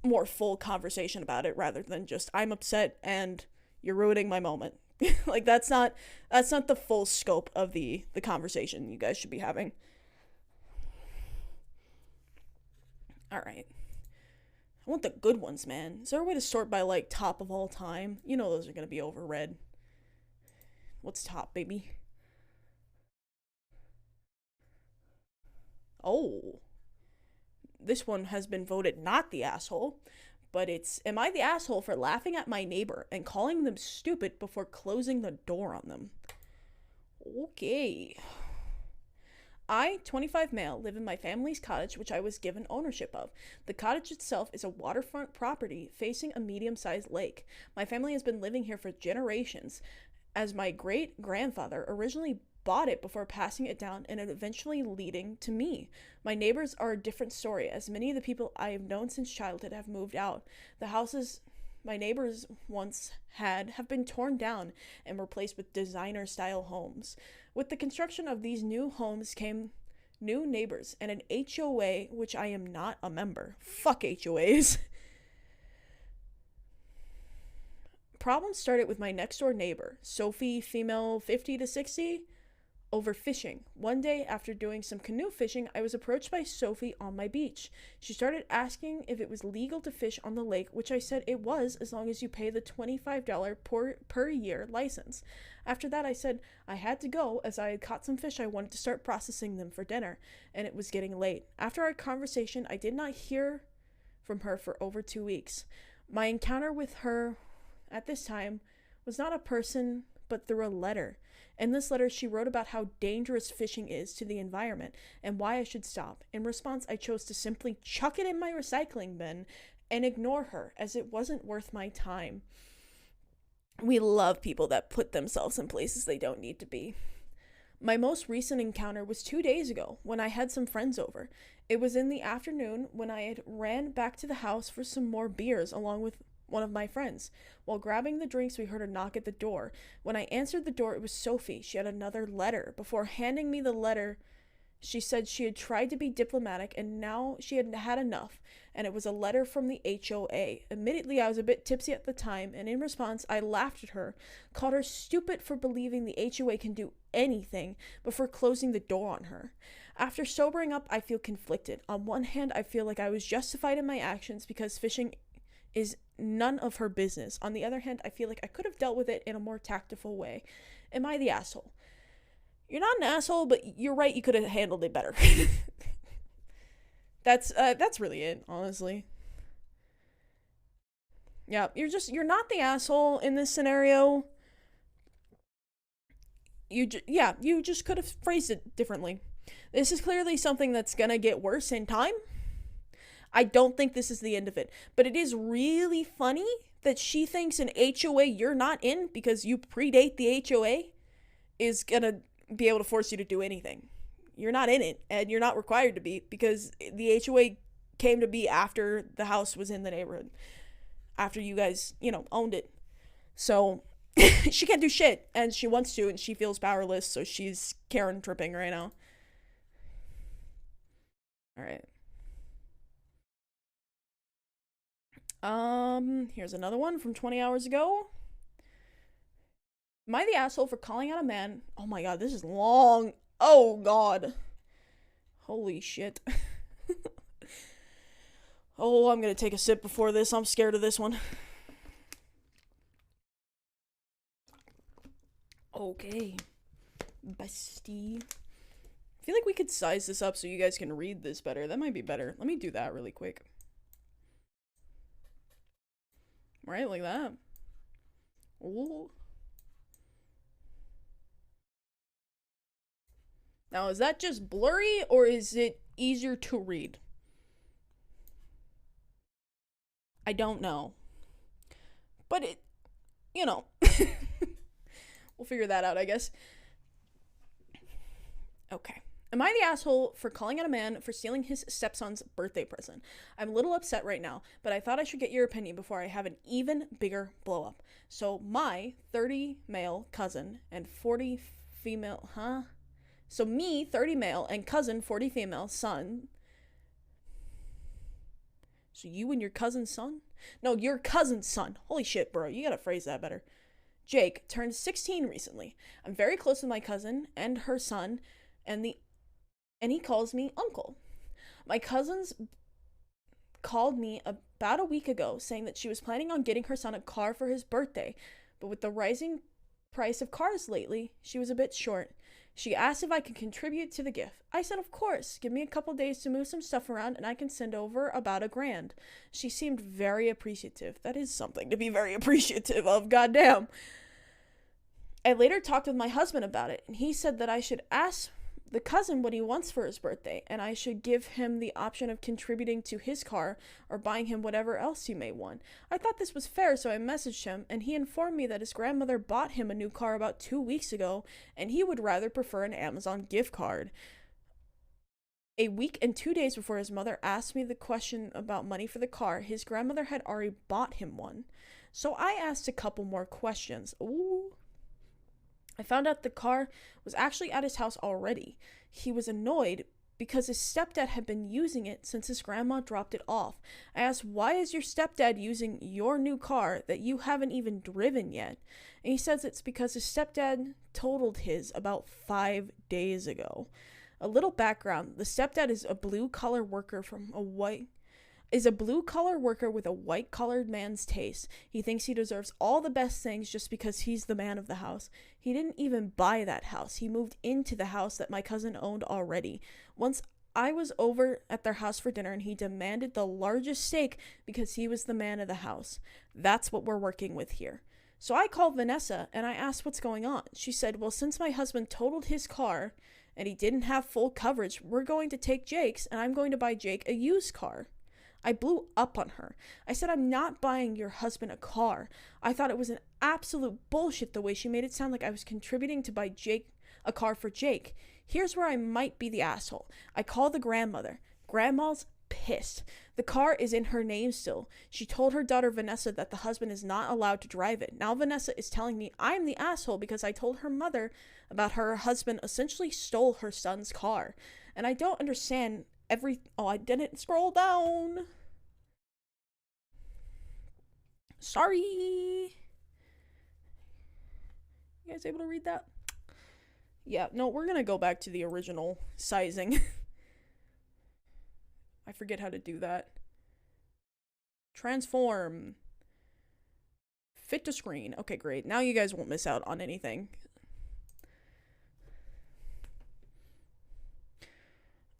S1: more full conversation about it, rather than just, I'm upset and you're ruining my moment. Like, that's not the full scope of the conversation you guys should be having. All right. I want the good ones, man. Is there a way to sort by, like, top of all time? You know those are gonna be overread. What's top, baby? Oh. This one has been voted not the asshole, but it's, am I the asshole for laughing at my neighbor and calling them stupid before closing the door on them? Okay. I, 25 male, live in my family's cottage, which I was given ownership of. The cottage itself is a waterfront property facing a medium-sized lake. My family has been living here for generations, as my great-grandfather originally bought it before passing it down and eventually leading to me. My neighbors are a different story, as many of the people I have known since childhood have moved out. The houses my neighbors once had have been torn down and replaced with designer-style homes. With the construction of these new homes came new neighbors and an HOA, which I am not a member. Fuck HOAs. Problems started with my next door neighbor, Sophie, female 50 to 60, over fishing. One day, after doing some canoe fishing, I was approached by Sophie on my beach. She started asking if it was legal to fish on the lake, which I said it was, as long as you pay the $25 per year license. After that, I said I had to go, as I had caught some fish I wanted to start processing them for dinner, and it was getting late. After our conversation, I did not hear from her for over 2 weeks. My encounter with her at this time was not a person, but through a letter. In this letter, she wrote about how dangerous fishing is to the environment and why I should stop. In response, I chose to simply chuck it in my recycling bin and ignore her, as it wasn't worth my time. We love people that put themselves in places they don't need to be. My most recent encounter was 2 days ago, when I had some friends over. It was in the afternoon when I had ran back to the house for some more beers along with one of my friends. While grabbing the drinks, we heard a knock at the door. When I answered the door, it was Sophie. She had another letter. Before handing me the letter, she said she had tried to be diplomatic and now she had had enough, and it was a letter from the HOA. Admittedly, I was a bit tipsy at the time, and in response, I laughed at her, called her stupid for believing the HOA can do anything before closing the door on her. After sobering up, I feel conflicted. On one hand, I feel like I was justified in my actions because fishing is none of her business. On the other hand, I feel like I could have dealt with it in a more tactful way. Am I the asshole? You're not an asshole, but you're right, you could have handled it better. That's really it, honestly. Yeah, you're not the asshole in this scenario. You just could have phrased it differently. This is clearly something that's gonna get worse in time. I don't think this is the end of it, but it is really funny that she thinks an HOA you're not in because you predate the HOA is gonna be able to force you to do anything. You're not in it, and you're not required to be, because the HOA came to be after the house was in the neighborhood, after you guys, owned it. So she can't do shit, and she wants to, and she feels powerless, so she's Karen tripping right now. All right. Here's another one from 20 hours ago. Am I the asshole for calling out a man? Oh my god, this is long. Oh god. Holy shit. Oh, I'm gonna take a sip before this. I'm scared of this one. Okay. Bestie. I feel like we could size this up so you guys can read this better. That might be better. Let me do that really quick. Right, like that. Ooh. Now, is that just blurry, or is it easier to read? I don't know. But we'll figure that out, I guess. Okay. Am I the asshole for calling out a man for stealing his stepson's birthday present? I'm a little upset right now, but I thought I should get your opinion before I have an even bigger blow up. So my 30 male cousin and 40 female, So me, 30 male, and cousin, 40 female, son. So you and your cousin's son? No, your cousin's son. Holy shit, bro. You gotta phrase that better. Jake turned 16 recently. I'm very close with my cousin and her son, and he calls me uncle. My cousin's called me about a week ago saying that she was planning on getting her son a car for his birthday, but with the rising price of cars lately, she was a bit short. She asked if I could contribute to the gift. I said, of course. Give me a couple days to move some stuff around and I can send over about $1,000. She seemed very appreciative. That is something to be very appreciative of, goddamn. I later talked with my husband about it, and he said that I should ask the cousin what he wants for his birthday, and I should give him the option of contributing to his car or buying him whatever else he may want. I thought this was fair, so I messaged him, and he informed me that his grandmother bought him a new car about 2 weeks ago, and he would rather prefer an Amazon gift card. A week and 2 days before his mother asked me the question about money for the car, his grandmother had already bought him one. So I asked a couple more questions. Ooh. I found out the car was actually at his house already. He was annoyed because his stepdad had been using it since his grandma dropped it off. I asked, why is your stepdad using your new car that you haven't even driven yet? And he says it's because his stepdad totaled his about 5 days ago. A little background, the stepdad is a blue-collar worker with a white-collared man's taste. He thinks he deserves all the best things just because he's the man of the house. He didn't even buy that house. He moved into the house that my cousin owned already. Once I was over at their house for dinner and he demanded the largest steak because he was the man of the house. That's what we're working with here. So I called Vanessa and I asked what's going on. She said, well, since my husband totaled his car and he didn't have full coverage, we're going to take Jake's and I'm going to buy Jake a used car. I blew up on her. I said, I'm not buying your husband a car. I thought it was an absolute bullshit the way she made it sound like I was contributing to buy Jake a car for Jake. Here's where I might be the asshole. I call the grandmother. Grandma's pissed. The car is in her name still. She told her daughter Vanessa that the husband is not allowed to drive it. Now Vanessa is telling me I'm the asshole because I told her mother about her husband essentially stole her son's car. And I don't understand I didn't scroll down. Sorry. You guys able to read that? Yeah, no, we're gonna go back to the original sizing. I forget how to do that. Transform. Fit to screen. Okay, great. Now you guys won't miss out on anything.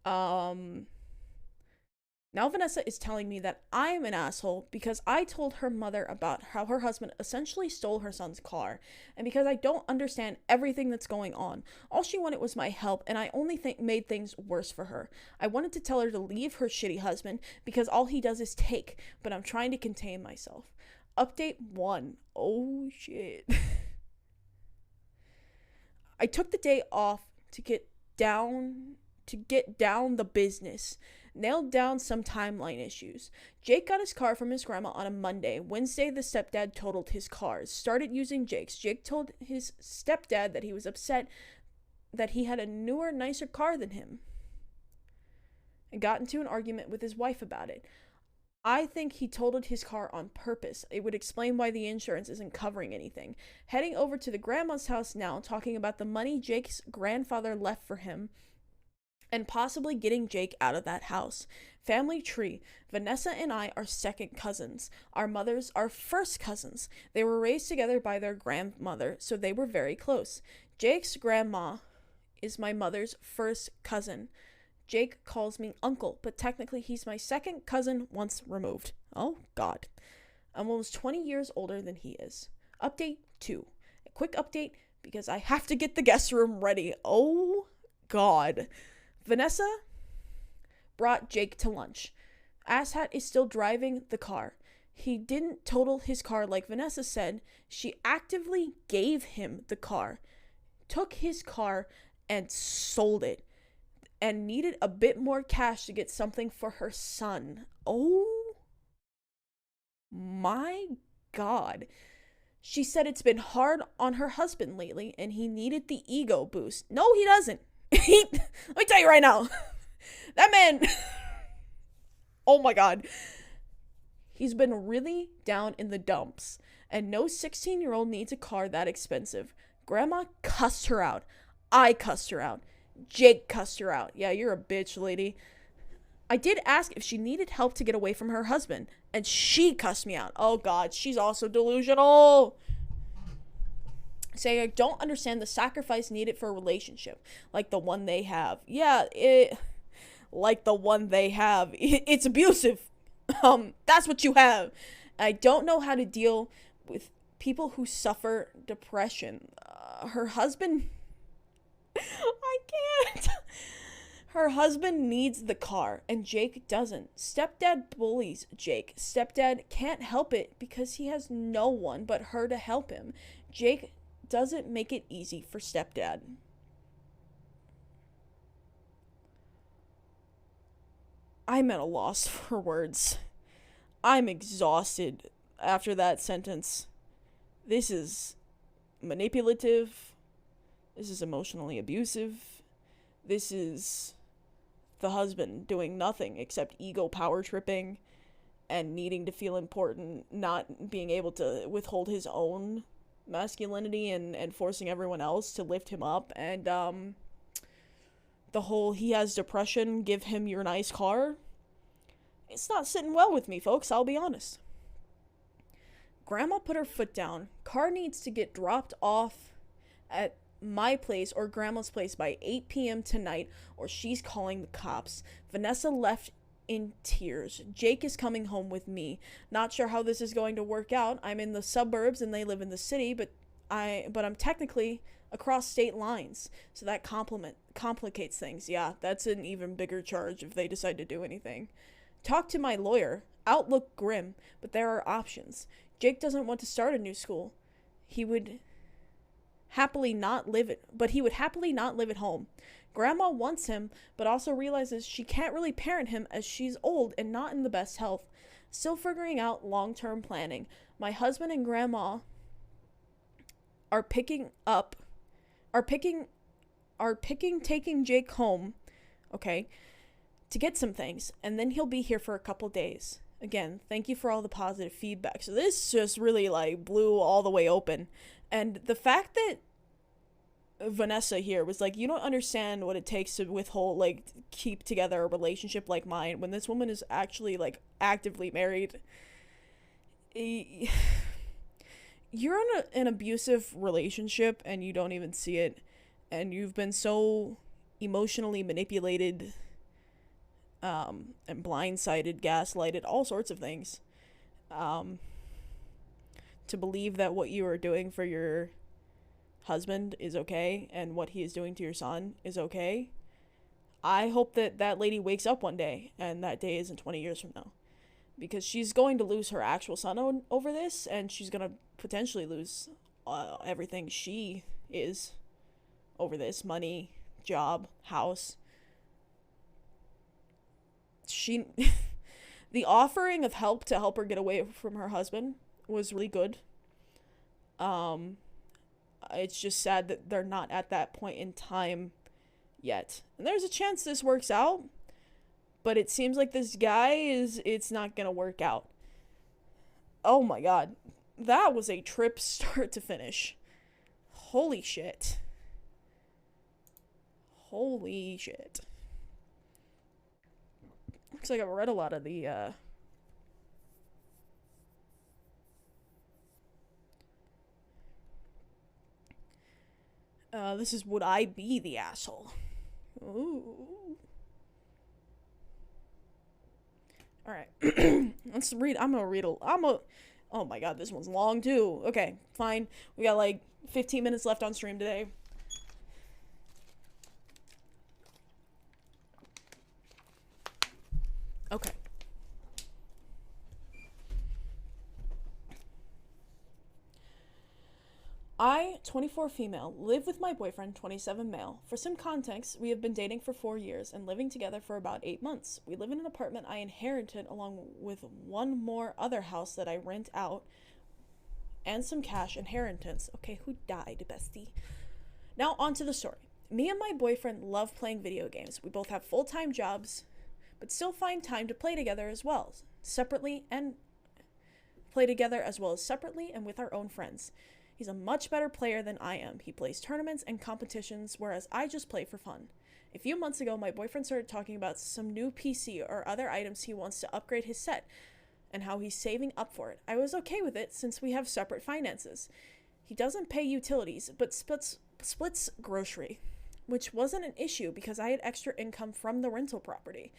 S1: Now Vanessa is telling me that I'm an asshole because I told her mother about how her husband essentially stole her son's car, and because I don't understand everything that's going on. All she wanted was my help, and I only made things worse for her. I wanted to tell her to leave her shitty husband because all he does is take, but I'm trying to contain myself. Update 1. Oh shit. I took the day off to get down the business. Nailed down some timeline issues. Jake got his car from his grandma on a Monday. Wednesday, the stepdad totaled his cars. Started using Jake's. Jake told his stepdad that he was upset that he had a newer, nicer car than him, and got into an argument with his wife about it. I think he totaled his car on purpose. It would explain why the insurance isn't covering anything. Heading over to the grandma's house now, talking about the money Jake's grandfather left for him, and possibly getting Jake out of that house. Family tree. Vanessa and I are second cousins. Our mothers are first cousins. They were raised together by their grandmother, so they were very close. Jake's grandma is my mother's first cousin. Jake calls me uncle, but technically he's my second cousin once removed. Oh, God. I'm almost 20 years older than he is. Update 2. A quick update because I have to get the guest room ready. Oh, God. Vanessa brought Jake to lunch. Asshat is still driving the car. He didn't total his car like Vanessa said. She actively gave him the car, took his car, and sold it, and needed a bit more cash to get something for her son. Oh my God. She said it's been hard on her husband lately and he needed the ego boost. No, he doesn't. Let me tell you right now, that man, oh my God, he's been really down in the dumps, and no 16-year-old needs a car that expensive. Grandma cussed her out. I cussed her out. Jake cussed her out. Yeah, you're a bitch, lady. I did ask if she needed help to get away from her husband, and she cussed me out. Oh God, she's also delusional. Saying I don't understand the sacrifice needed for a relationship like the one they have. Yeah, like the one they have. It's abusive. That's what you have. I don't know how to deal with people who suffer depression. Her husband... I can't. Her husband needs the car, and Jake doesn't. Stepdad bullies Jake. Stepdad can't help it because he has no one but her to help him. Jake doesn't make it easy for stepdad. I'm at a loss for words. I'm exhausted after that sentence. This is manipulative. This is emotionally abusive. This is the husband doing nothing except ego power tripping and needing to feel important, not being able to withhold his own masculinity and forcing everyone else to lift him up. And the whole he has depression, give him your nice car. It's not sitting well with me, folks, I'll be honest. Grandma put her foot down. Car needs to get dropped off at my place or grandma's place by 8 p.m. tonight, or she's calling the cops. Vanessa left in tears. Jake is coming home with me. Not sure how this is going to work out. I'm in the suburbs and they live in the city, but I'm technically across state lines, so that complicates things. Yeah, that's an even bigger charge if they decide to do anything. Talk to my lawyer. Outlook grim, but there are options. Jake doesn't want to start a new school. He would happily not live at home. Grandma wants him, but also realizes she can't really parent him as she's old and not in the best health. Still figuring out long-term planning. My husband and grandma are taking Jake home, okay, to get some things, and then he'll be here for a couple days. Again, thank you for all the positive feedback. So this just really blew all the way open. And the fact that Vanessa here was like, you don't understand what it takes to withhold, keep together a relationship like mine, when this woman is actually actively married. y- you're in an abusive relationship and you don't even see it, and you've been so emotionally manipulated, and blindsided, gaslighted, all sorts of things, um, to believe that what you are doing for your husband is okay and what he is doing to your son is okay. I hope that that lady wakes up one day and that day isn't 20 years from now, because she's going to lose her actual son over this, and she's going to potentially lose everything she is over this: money, job, house. She the offering of help to help her get away from her husband was really good. Um it's just sad that they're not at that point in time yet. And there's a chance this works out, but it seems like this guy it's not going to work out. Oh my god. That was a trip start to finish. Holy shit. Holy shit. Looks like I've read a lot of the this is Would I Be the Asshole? Ooh. Alright. Let's read. I'm gonna read oh my god, this one's long too. Okay, fine. We got like 15 minutes left on stream today. Okay. I, 24 female, live with my boyfriend, 27 male. For some context, we have been dating for 4 years and living together for about 8 months. We live in an apartment I inherited along with one more other house that I rent out and some cash inheritance. Okay, who died, bestie? Now on to the story. Me and my boyfriend love playing video games. We both have full-time jobs, but still find time to play together as well, separately and with our own friends. He's a much better player than I am. He plays tournaments and competitions, whereas I just play for fun. A few months ago, my boyfriend started talking about some new PC or other items he wants to upgrade his set, and how he's saving up for it. I was okay with it since we have separate finances. He doesn't pay utilities, but splits grocery, which wasn't an issue because I had extra income from the rental property.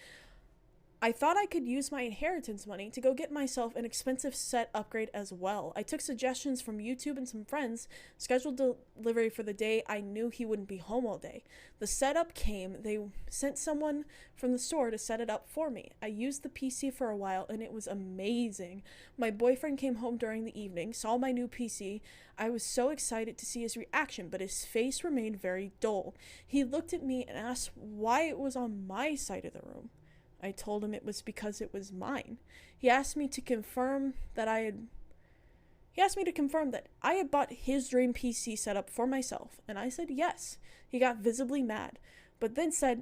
S1: I thought I could use my inheritance money to go get myself an expensive set upgrade as well. I took suggestions from YouTube and some friends, scheduled delivery for the day I knew he wouldn't be home all day. The setup came. They sent someone from the store to set it up for me. I used the PC for a while and it was amazing. My boyfriend came home during the evening, saw my new PC. I was so excited to see his reaction, but his face remained very dull. He looked at me and asked why it was on my side of the room. I told him it was because it was mine. He asked me to confirm that I had bought his dream PC setup for myself, and I said yes. He got visibly mad, but then said,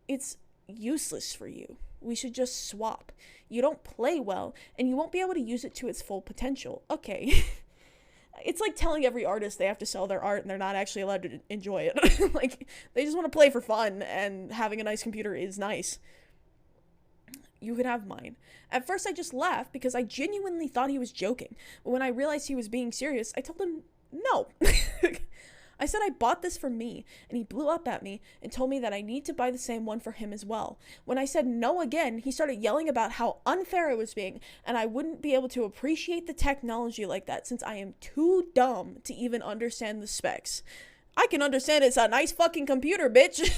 S1: "It's useless for you. We should just swap. You don't play well, and you won't be able to use it to its full potential." Okay. It's like telling every artist they have to sell their art and they're not actually allowed to enjoy it. Like, they just want to play for fun, and having a nice computer is nice. You could have mine. At first I just laughed because I genuinely thought he was joking. But when I realized he was being serious, I told him no. I said I bought this for me, and he blew up at me and told me that I need to buy the same one for him as well. When I said no again, he started yelling about how unfair it was being, and I wouldn't be able to appreciate the technology like that since I am too dumb to even understand the specs. I can understand it's a nice fucking computer, bitch.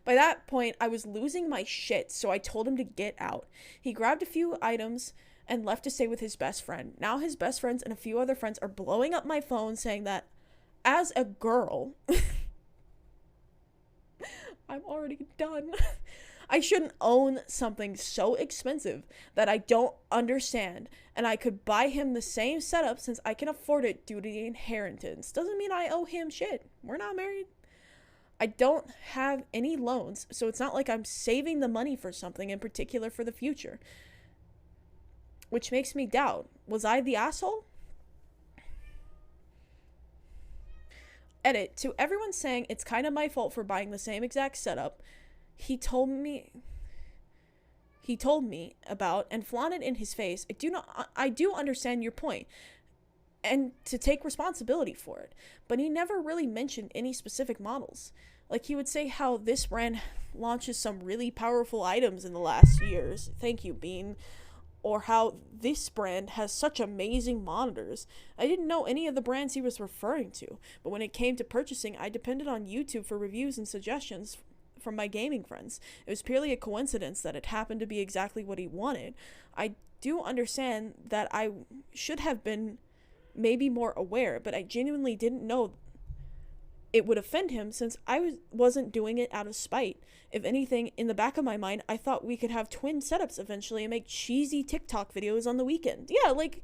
S1: By that point, I was losing my shit, so I told him to get out. He grabbed a few items and left to stay with his best friend. Now his best friends and a few other friends are blowing up my phone saying that, as a girl, I'm already done. I shouldn't own something so expensive that I don't understand, and I could buy him the same setup since I can afford it due to the inheritance. Doesn't mean I owe him shit. We're not married. I don't have any loans, so it's not like I'm saving the money for something in particular for the future. Which makes me doubt, was I the asshole? Edit, to everyone saying it's kind of my fault for buying the same exact setup, he told me he told me about and flaunted in his face, I do understand your point and to take responsibility for it. But he never really mentioned any specific models. Like, he would say how this brand launches some really powerful items in the last years. Thank you, Bean. Or how this brand has such amazing monitors. I didn't know any of the brands he was referring to, but when it came to purchasing, I depended on YouTube for reviews and suggestions from my gaming friends. It was purely a coincidence that it happened to be exactly what he wanted. I do understand that I should have been maybe more aware, but I genuinely didn't know it would offend him since I wasn't doing it out of spite. If anything, in the back of my mind, I thought we could have twin setups eventually and make cheesy TikTok videos on the weekend. Yeah, like,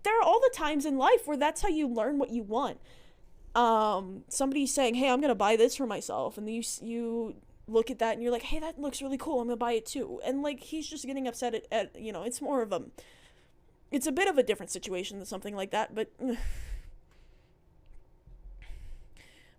S1: there are all the times in life where that's how you learn what you want. Somebody's saying, hey, I'm gonna buy this for myself, and then you look at that and you're like, hey, that looks really cool, I'm gonna buy it too. And like, he's just getting upset at it's more of it's a bit of a different situation than something like that, but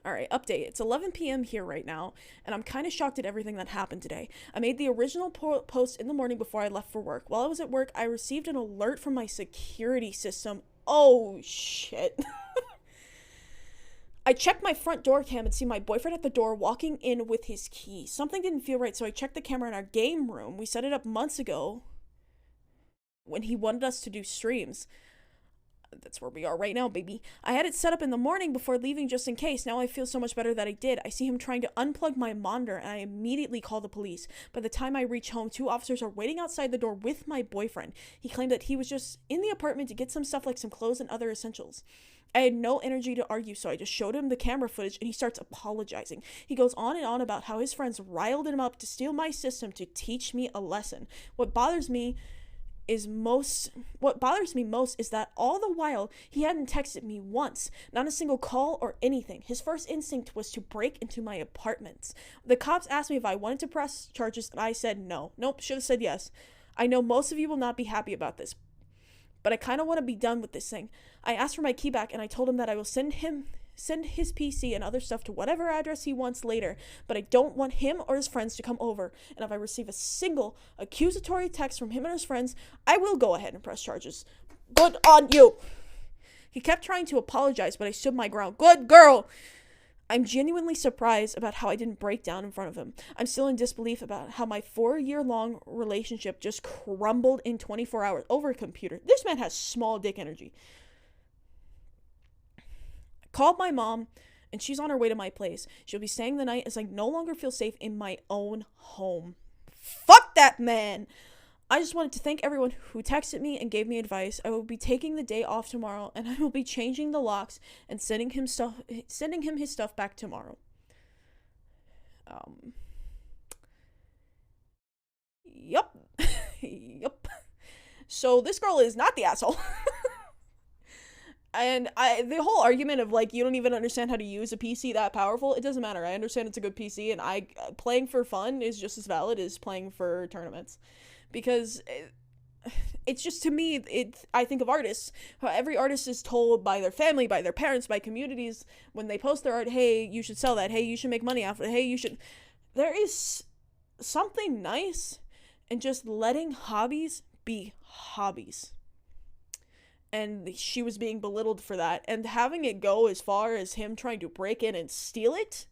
S1: Alright, update. It's 11 p.m. here right now, and I'm kind of shocked at everything that happened today. I made the original post in the morning before I left for work. While I was at work, I received an alert from my security system. Oh, shit. I checked my front door cam and see my boyfriend at the door walking in with his keys. Something didn't feel right, so I checked the camera in our game room. We set it up months ago when he wanted us to do streams. That's where we are right now, baby. I had it set up in the morning before leaving just in case. Now I feel so much better that I did. I see him trying to unplug my monitor, and I immediately call the police. By the time I reach home, 2 officers are waiting outside the door with my boyfriend. He claimed that he was just in the apartment to get some stuff like some clothes and other essentials. I had no energy to argue, so I just showed him the camera footage, and he starts apologizing. He goes on and on about how his friends riled him up to steal my system to teach me a lesson. What bothers me most is that all the while he hadn't texted me once, not a single call or anything. His first instinct was to break into my apartments. The cops asked me if I wanted to press charges, and I said no. Nope, should have said yes. I know most of you will not be happy about this, but I kind of want to be done with this thing. I asked for my key back, and I told him that I will send his PC and other stuff to whatever address he wants later, but I don't want him or his friends to come over, and if I receive a single accusatory text from him and his friends, I will go ahead and press charges. Good on you! He kept trying to apologize, but I stood my ground. Good girl! I'm genuinely surprised about how I didn't break down in front of him. I'm still in disbelief about how my 4-year-long relationship just crumbled in 24 hours over a computer. This man has small dick energy. Called my mom, and she's on her way to my place. She'll be staying the night as I no longer feel safe in my own home. Fuck that man! I just wanted to thank everyone who texted me and gave me advice. I will be taking the day off tomorrow, and I will be changing the locks and sending him his stuff back tomorrow. Yup. Yup. So this girl is not the asshole. And the whole argument of, like, you don't even understand how to use a PC that powerful, it doesn't matter. I understand it's a good PC, and playing for fun is just as valid as playing for tournaments. Because it's just, to me, I think of artists. Every artist is told by their family, by their parents, by communities, when they post their art, hey, you should sell that, hey, you should make money off it, hey, you should... There is something nice in just letting hobbies be hobbies. And she was being belittled for that, and having it go as far as him trying to break in and steal it.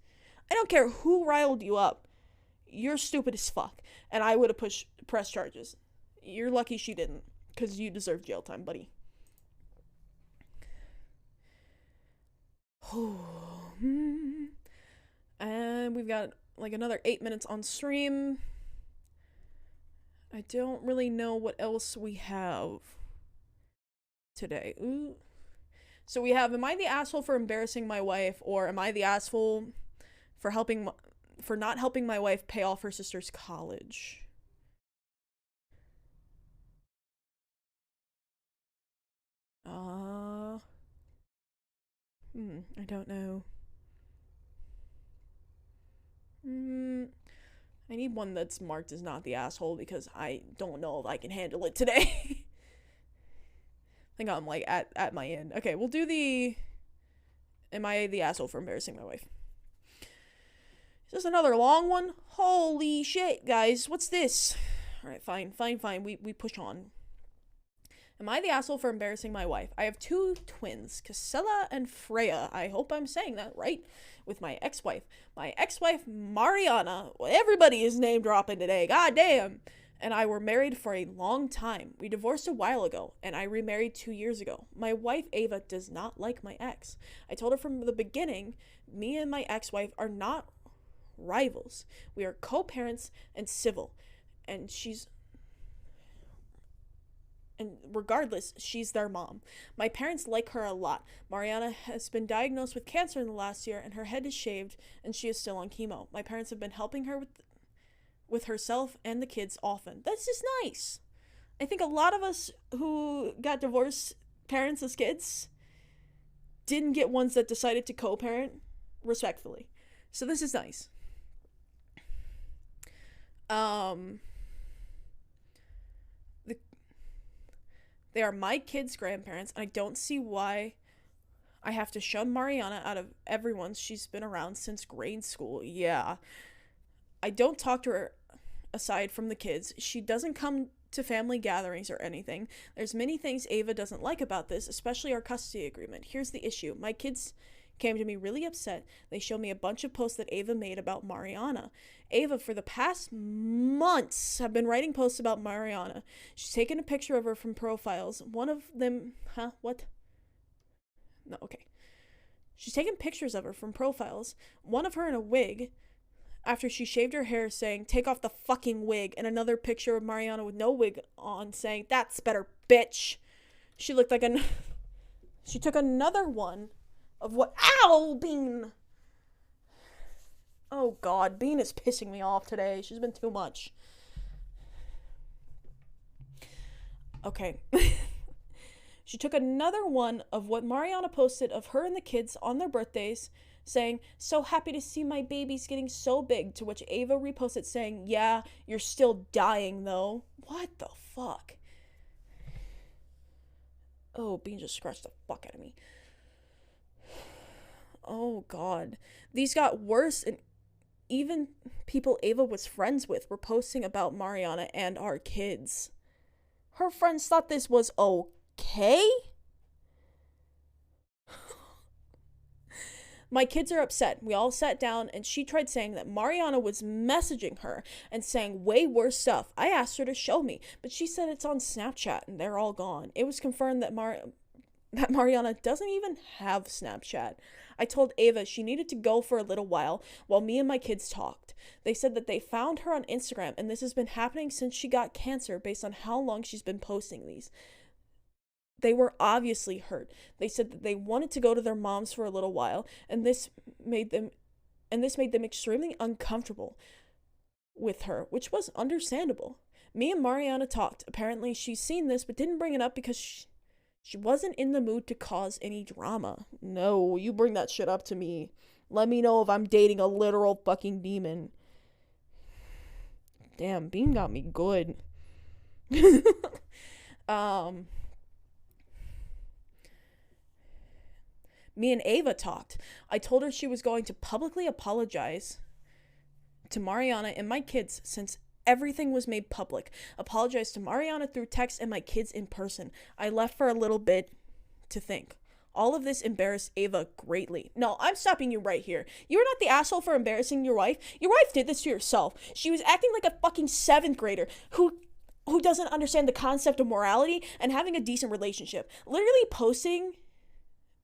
S1: I don't care who riled you up. You're stupid as fuck, and I would have pressed charges. You're lucky she didn't, because you deserve jail time, buddy. And we've got like another 8 minutes on stream. I don't really know what else we have today. Ooh. So we have, am I the asshole for embarrassing my wife, or am I the asshole for not helping my wife pay off her sister's college? I don't know. I need one that's marked as not the asshole, because I don't know if I can handle it today. I think I'm like at my end. Okay, we'll do the, am I the asshole for embarrassing my wife? Is this another long one? Holy shit, guys. What's this? Alright, fine. We push on. Am I the asshole for embarrassing my wife? I have 2 twins, Casella and Freya. I hope I'm saying that right. With my ex-wife. My ex-wife, Mariana. Well, everybody is name dropping today. God damn. And I were married for a long time. We divorced a while ago, and I remarried 2 years ago. My wife, Ava, does not like my ex. I told her from the beginning, me and my ex-wife are not rivals. We are co-parents and civil. And regardless, she's their mom. My parents like her a lot. Mariana has been diagnosed with cancer in the last year, and her head is shaved, and she is still on chemo. My parents have been helping her with herself and the kids often. That's just nice. I think a lot of us who got divorced parents as kids didn't get ones that decided to co-parent respectfully. So this is nice. They are my kids' grandparents, and I don't see why I have to shun Mariana out of everyone. She's been around since grade school. Yeah. I don't talk to her aside from the kids. She doesn't come to family gatherings or anything. There's many things Ava doesn't like about this, especially our custody agreement. Here's the issue. My kids came to me really upset. They showed me a bunch of posts that Ava made about Mariana. Ava, for the past months, have been writing posts about Mariana. She's taken a picture of her from profiles. One of them... What? No, okay. She's taken pictures of her from profiles. One of her in a wig, after she shaved her hair, saying, take off the fucking wig. And another picture of Mariana with no wig on, saying, that's better, bitch. She looked like a... She took another one of what... Ow, Bean! Oh, God. Bean is pissing me off today. She's been too much. Okay. She took another one of what Mariana posted of her and the kids on their birthdays, saying, so happy to see my babies getting so big, to which Ava reposted saying, yeah, you're still dying, though. What the fuck? Oh, Bean just scratched the fuck out of me. Oh, God. These got worse, and even people Ava was friends with were posting about Mariana and our kids. Her friends thought this was okay? My kids are upset. We all sat down, and she tried saying that Mariana was messaging her and saying way worse stuff. I asked her to show me, but she said it's on Snapchat, and they're all gone. It was confirmed that Mariana doesn't even have Snapchat. I told Ava she needed to go for a little while me and my kids talked. They said that they found her on Instagram, and this has been happening since she got cancer based on how long she's been posting these. They were obviously hurt. They said that they wanted to go to their moms for a little while, and this made them extremely uncomfortable with her, which was understandable. Me and Mariana talked. Apparently she's seen this but didn't bring it up because she wasn't in the mood to cause any drama. No, you bring that shit up to me. Let me know if I'm dating a literal fucking demon. Damn, Bean got me good. Me and Ava talked. I told her she was going to publicly apologize to Mariana and my kids since everything was made public. Apologize to Mariana through text and my kids in person. I left for a little bit to think. All of this embarrassed Ava greatly. No, I'm stopping you right here. You are not the asshole for embarrassing your wife. Your wife did this to herself. She was acting like a fucking 7th grader who doesn't understand the concept of morality and having a decent relationship. Literally posting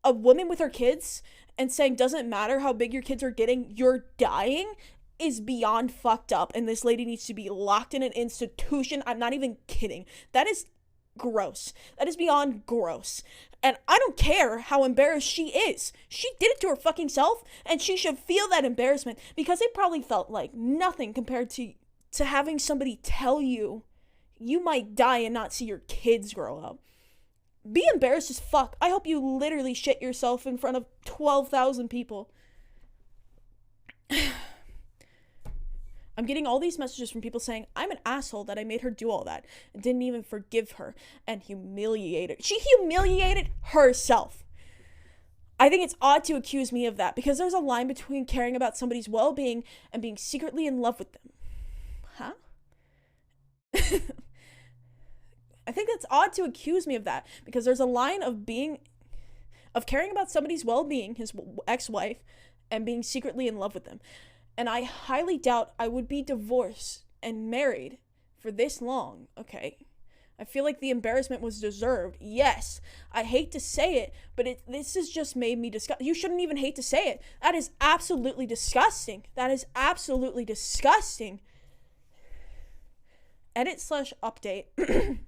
S1: a woman with her kids and saying doesn't matter how big your kids are getting, you're dying, is beyond fucked up, and this lady needs to be locked in an institution. I'm not even kidding. That is gross. That is beyond gross. And I don't care how embarrassed she is. She did it to her fucking self, and she should feel that embarrassment, because it probably felt like nothing compared to having somebody tell you you might die and not see your kids grow up. Be embarrassed as fuck. I hope you literally shit yourself in front of 12,000 people. I'm getting all these messages from people saying I'm an asshole that I made her do all that and didn't even forgive her and humiliated. She humiliated herself. I think it's odd to accuse me of that, because there's a line between caring about somebody's well-being and being secretly in love with them. Huh? I think that's odd to accuse me of that, because there's a line of caring about somebody's well-being, his ex-wife, and being secretly in love with them. And I highly doubt I would be divorced and married for this long, okay? I feel like the embarrassment was deserved. Yes, I hate to say it, but this has just made me disgust. You shouldn't even hate to say it. That is absolutely disgusting. That is absolutely disgusting. Edit/update.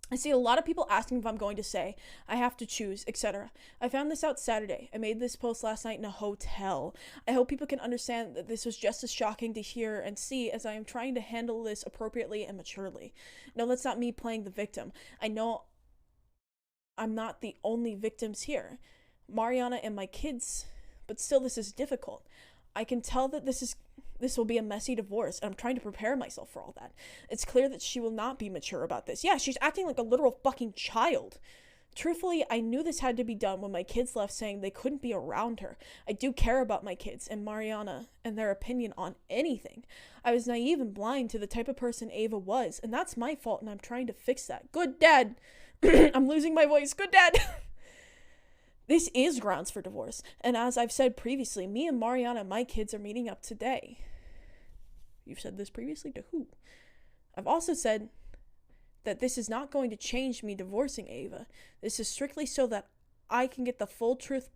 S1: I see a lot of people asking if I'm going to say, I have to choose, etc. I found this out Saturday. I made this post last night in a hotel. I hope people can understand that this was just as shocking to hear and see as I am trying to handle this appropriately and maturely. No, that's not me playing the victim. I know I'm not the only victims here. Mariana and my kids, but still this is difficult. I can tell that this will be a messy divorce, and I'm trying to prepare myself for all that. It's clear that she will not be mature about this. Yeah, she's acting like a literal fucking child. Truthfully, I knew this had to be done when my kids left, saying they couldn't be around her. I do care about my kids and Mariana and their opinion on anything. I was naive and blind to the type of person Ava was, and that's my fault, and I'm trying to fix that. Good dad. I'm losing my voice. Good dad. This is grounds for divorce, and as I've said previously, me and Mariana and my kids are meeting up today. You've said this previously to who? I've also said that this is not going to change me divorcing Ava. This is strictly so that I can get the full truth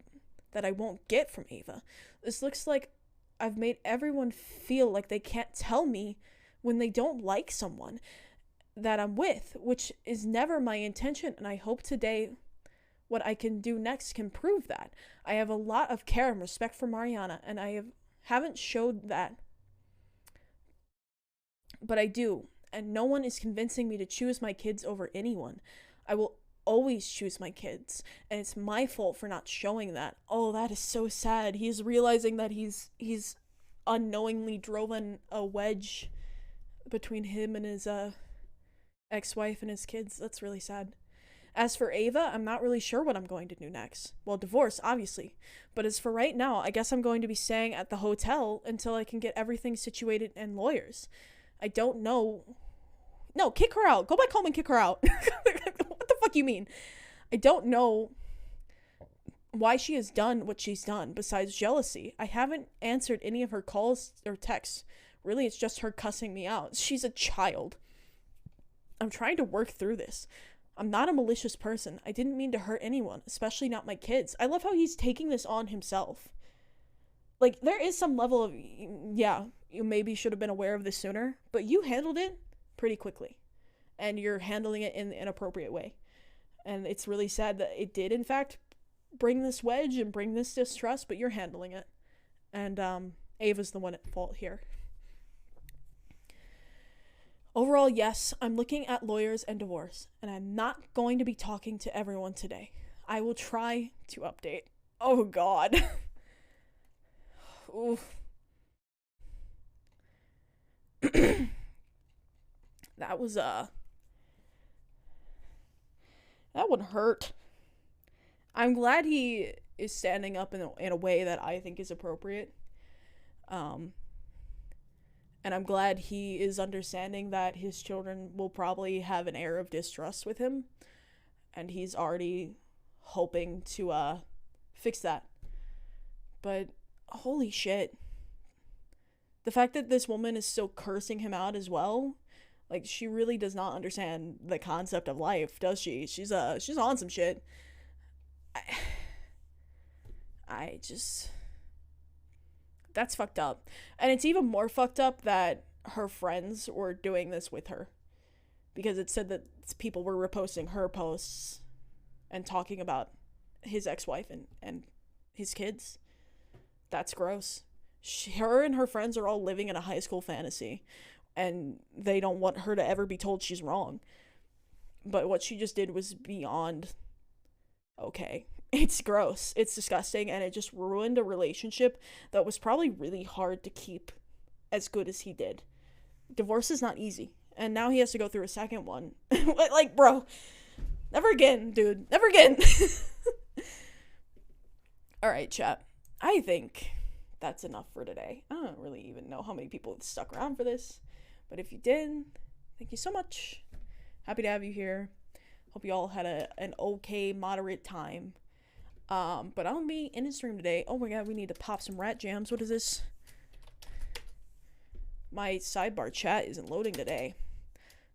S1: that I won't get from Ava. This looks like I've made everyone feel like they can't tell me when they don't like someone that I'm with, which is never my intention, and I hope today what I can do next can prove that. I have a lot of care and respect for Mariana, and I haven't showed that. But I do, and no one is convincing me to choose my kids over anyone. I will always choose my kids, and it's my fault for not showing that. Oh, that is so sad. He's realizing that he's unknowingly driven a wedge between him and his ex-wife and his kids. That's really sad. As for Ava, I'm not really sure what I'm going to do next. Well, divorce, obviously. But as for right now, I guess I'm going to be staying at the hotel until I can get everything situated and lawyers. I don't know. No, kick her out. Go back home and kick her out. What the fuck you mean? I don't know why she has done what she's done besides jealousy. I haven't answered any of her calls or texts. Really, it's just her cussing me out. She's a child. I'm trying to work through this. I'm not a malicious person. I didn't mean to hurt anyone, especially not my kids. I love how he's taking this on himself. Like, there is some level of, yeah, you maybe should have been aware of this sooner, but you handled it pretty quickly. And you're handling it in an appropriate way. And it's really sad that it did, in fact, bring this wedge and bring this distrust, but you're handling it. And Ava's the one at fault here. Overall, yes, I'm looking at lawyers and divorce, and I'm not going to be talking to everyone today. I will try to update. Oh, God. Oof. That was, that one hurt. I'm glad he is standing up in a way that I think is appropriate. And I'm glad he is understanding that his children will probably have an air of distrust with him. And he's already hoping to fix that. But holy shit. The fact that this woman is still cursing him out as well, like, she really does not understand the concept of life, does she? She's on some shit. I just... That's fucked up. And it's even more fucked up that her friends were doing this with her. Because it said that people were reposting her posts and talking about his ex-wife and his kids. That's gross. Her and her friends are all living in a high school fantasy. And they don't want her to ever be told she's wrong. But what she just did was beyond okay. It's gross. It's disgusting. And it just ruined a relationship that was probably really hard to keep as good as he did. Divorce is not easy. And now he has to go through a second one. Like, bro. Never again, dude. Never again. Alright, chat. I think that's enough for today. I don't really even know how many people stuck around for this. But if you did, Thank you so much. Happy to have you here. Hope you all had an okay, moderate time. But I'll be in the stream today. Oh my god, we need to pop some rat jams. What is this? My sidebar chat isn't loading today.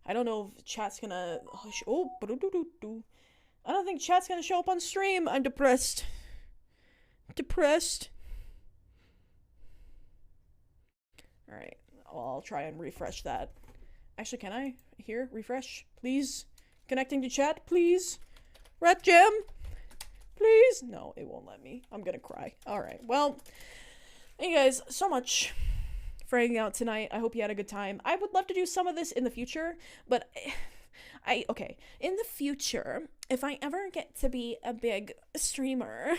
S1: I don't know if chat's gonna... Oh, I don't think chat's gonna show up on stream. I'm depressed. Alright, I'll try and refresh that. Actually, can I? Here, refresh, please. Connecting to chat, please. Rat Jam, please. No, it won't let me. I'm gonna cry. Alright, well, thank you guys so much for hanging out tonight. I hope you had a good time. I would love to do some of this in the future, but okay, in the future, if I ever get to be a big streamer,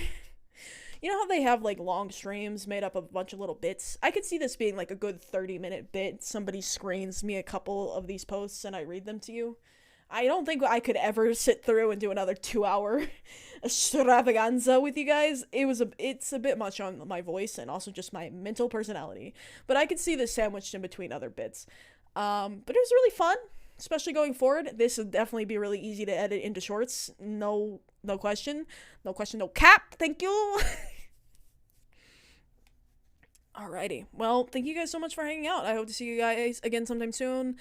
S1: you know how they have like long streams made up of a bunch of little bits? I could see this being like a good 30-minute bit. Somebody screens me a couple of these posts and I read them to you. I don't think I could ever sit through and do another 2-hour extravaganza with you guys. It's a bit much on my voice and also just my mental personality. But I could see this sandwiched in between other bits. But it was really fun, especially going forward. This would definitely be really easy to edit into shorts. No question. No question, no cap. Thank you. Alrighty. Well, thank you guys so much for hanging out. I hope to see you guys again sometime soon.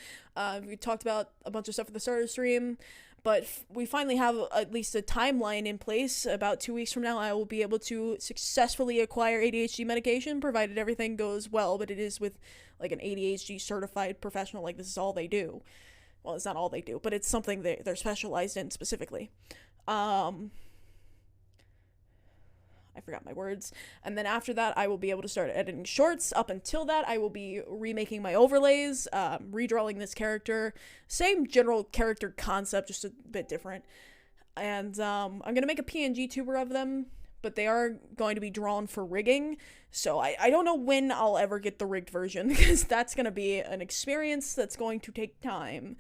S1: We talked about a bunch of stuff at the start of the stream, but we finally have at least a timeline in place. About 2 weeks from now, I will be able to successfully acquire ADHD medication, provided everything goes well, but it is with like an ADHD certified professional. Like, this is all they do. Well, it's not all they do, but it's something they're specialized in specifically. I forgot my words. And then after that, I will be able to start editing shorts. Up until that, I will be remaking my overlays, redrawing this character. Same general character concept, just a bit different. And I'm going to make a PNG tuber of them, but they are going to be drawn for rigging. So I don't know when I'll ever get the rigged version, because that's going to be an experience that's going to take time.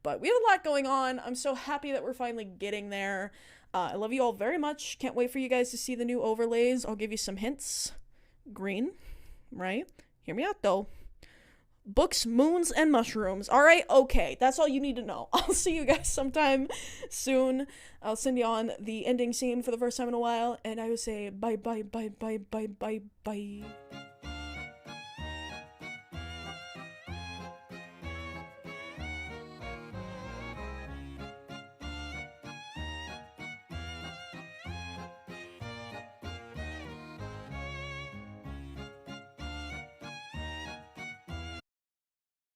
S1: But we have a lot going on. I'm so happy that we're finally getting there. I love you all very much. Can't wait for you guys to see the new overlays. I'll give you some hints. Green, right? Hear me out, though. Books, moons, and mushrooms. Alright, okay. That's all you need to know. I'll see you guys sometime soon. I'll send you on the ending scene for the first time in a while. And I will say bye, bye, bye, bye, bye, bye, bye.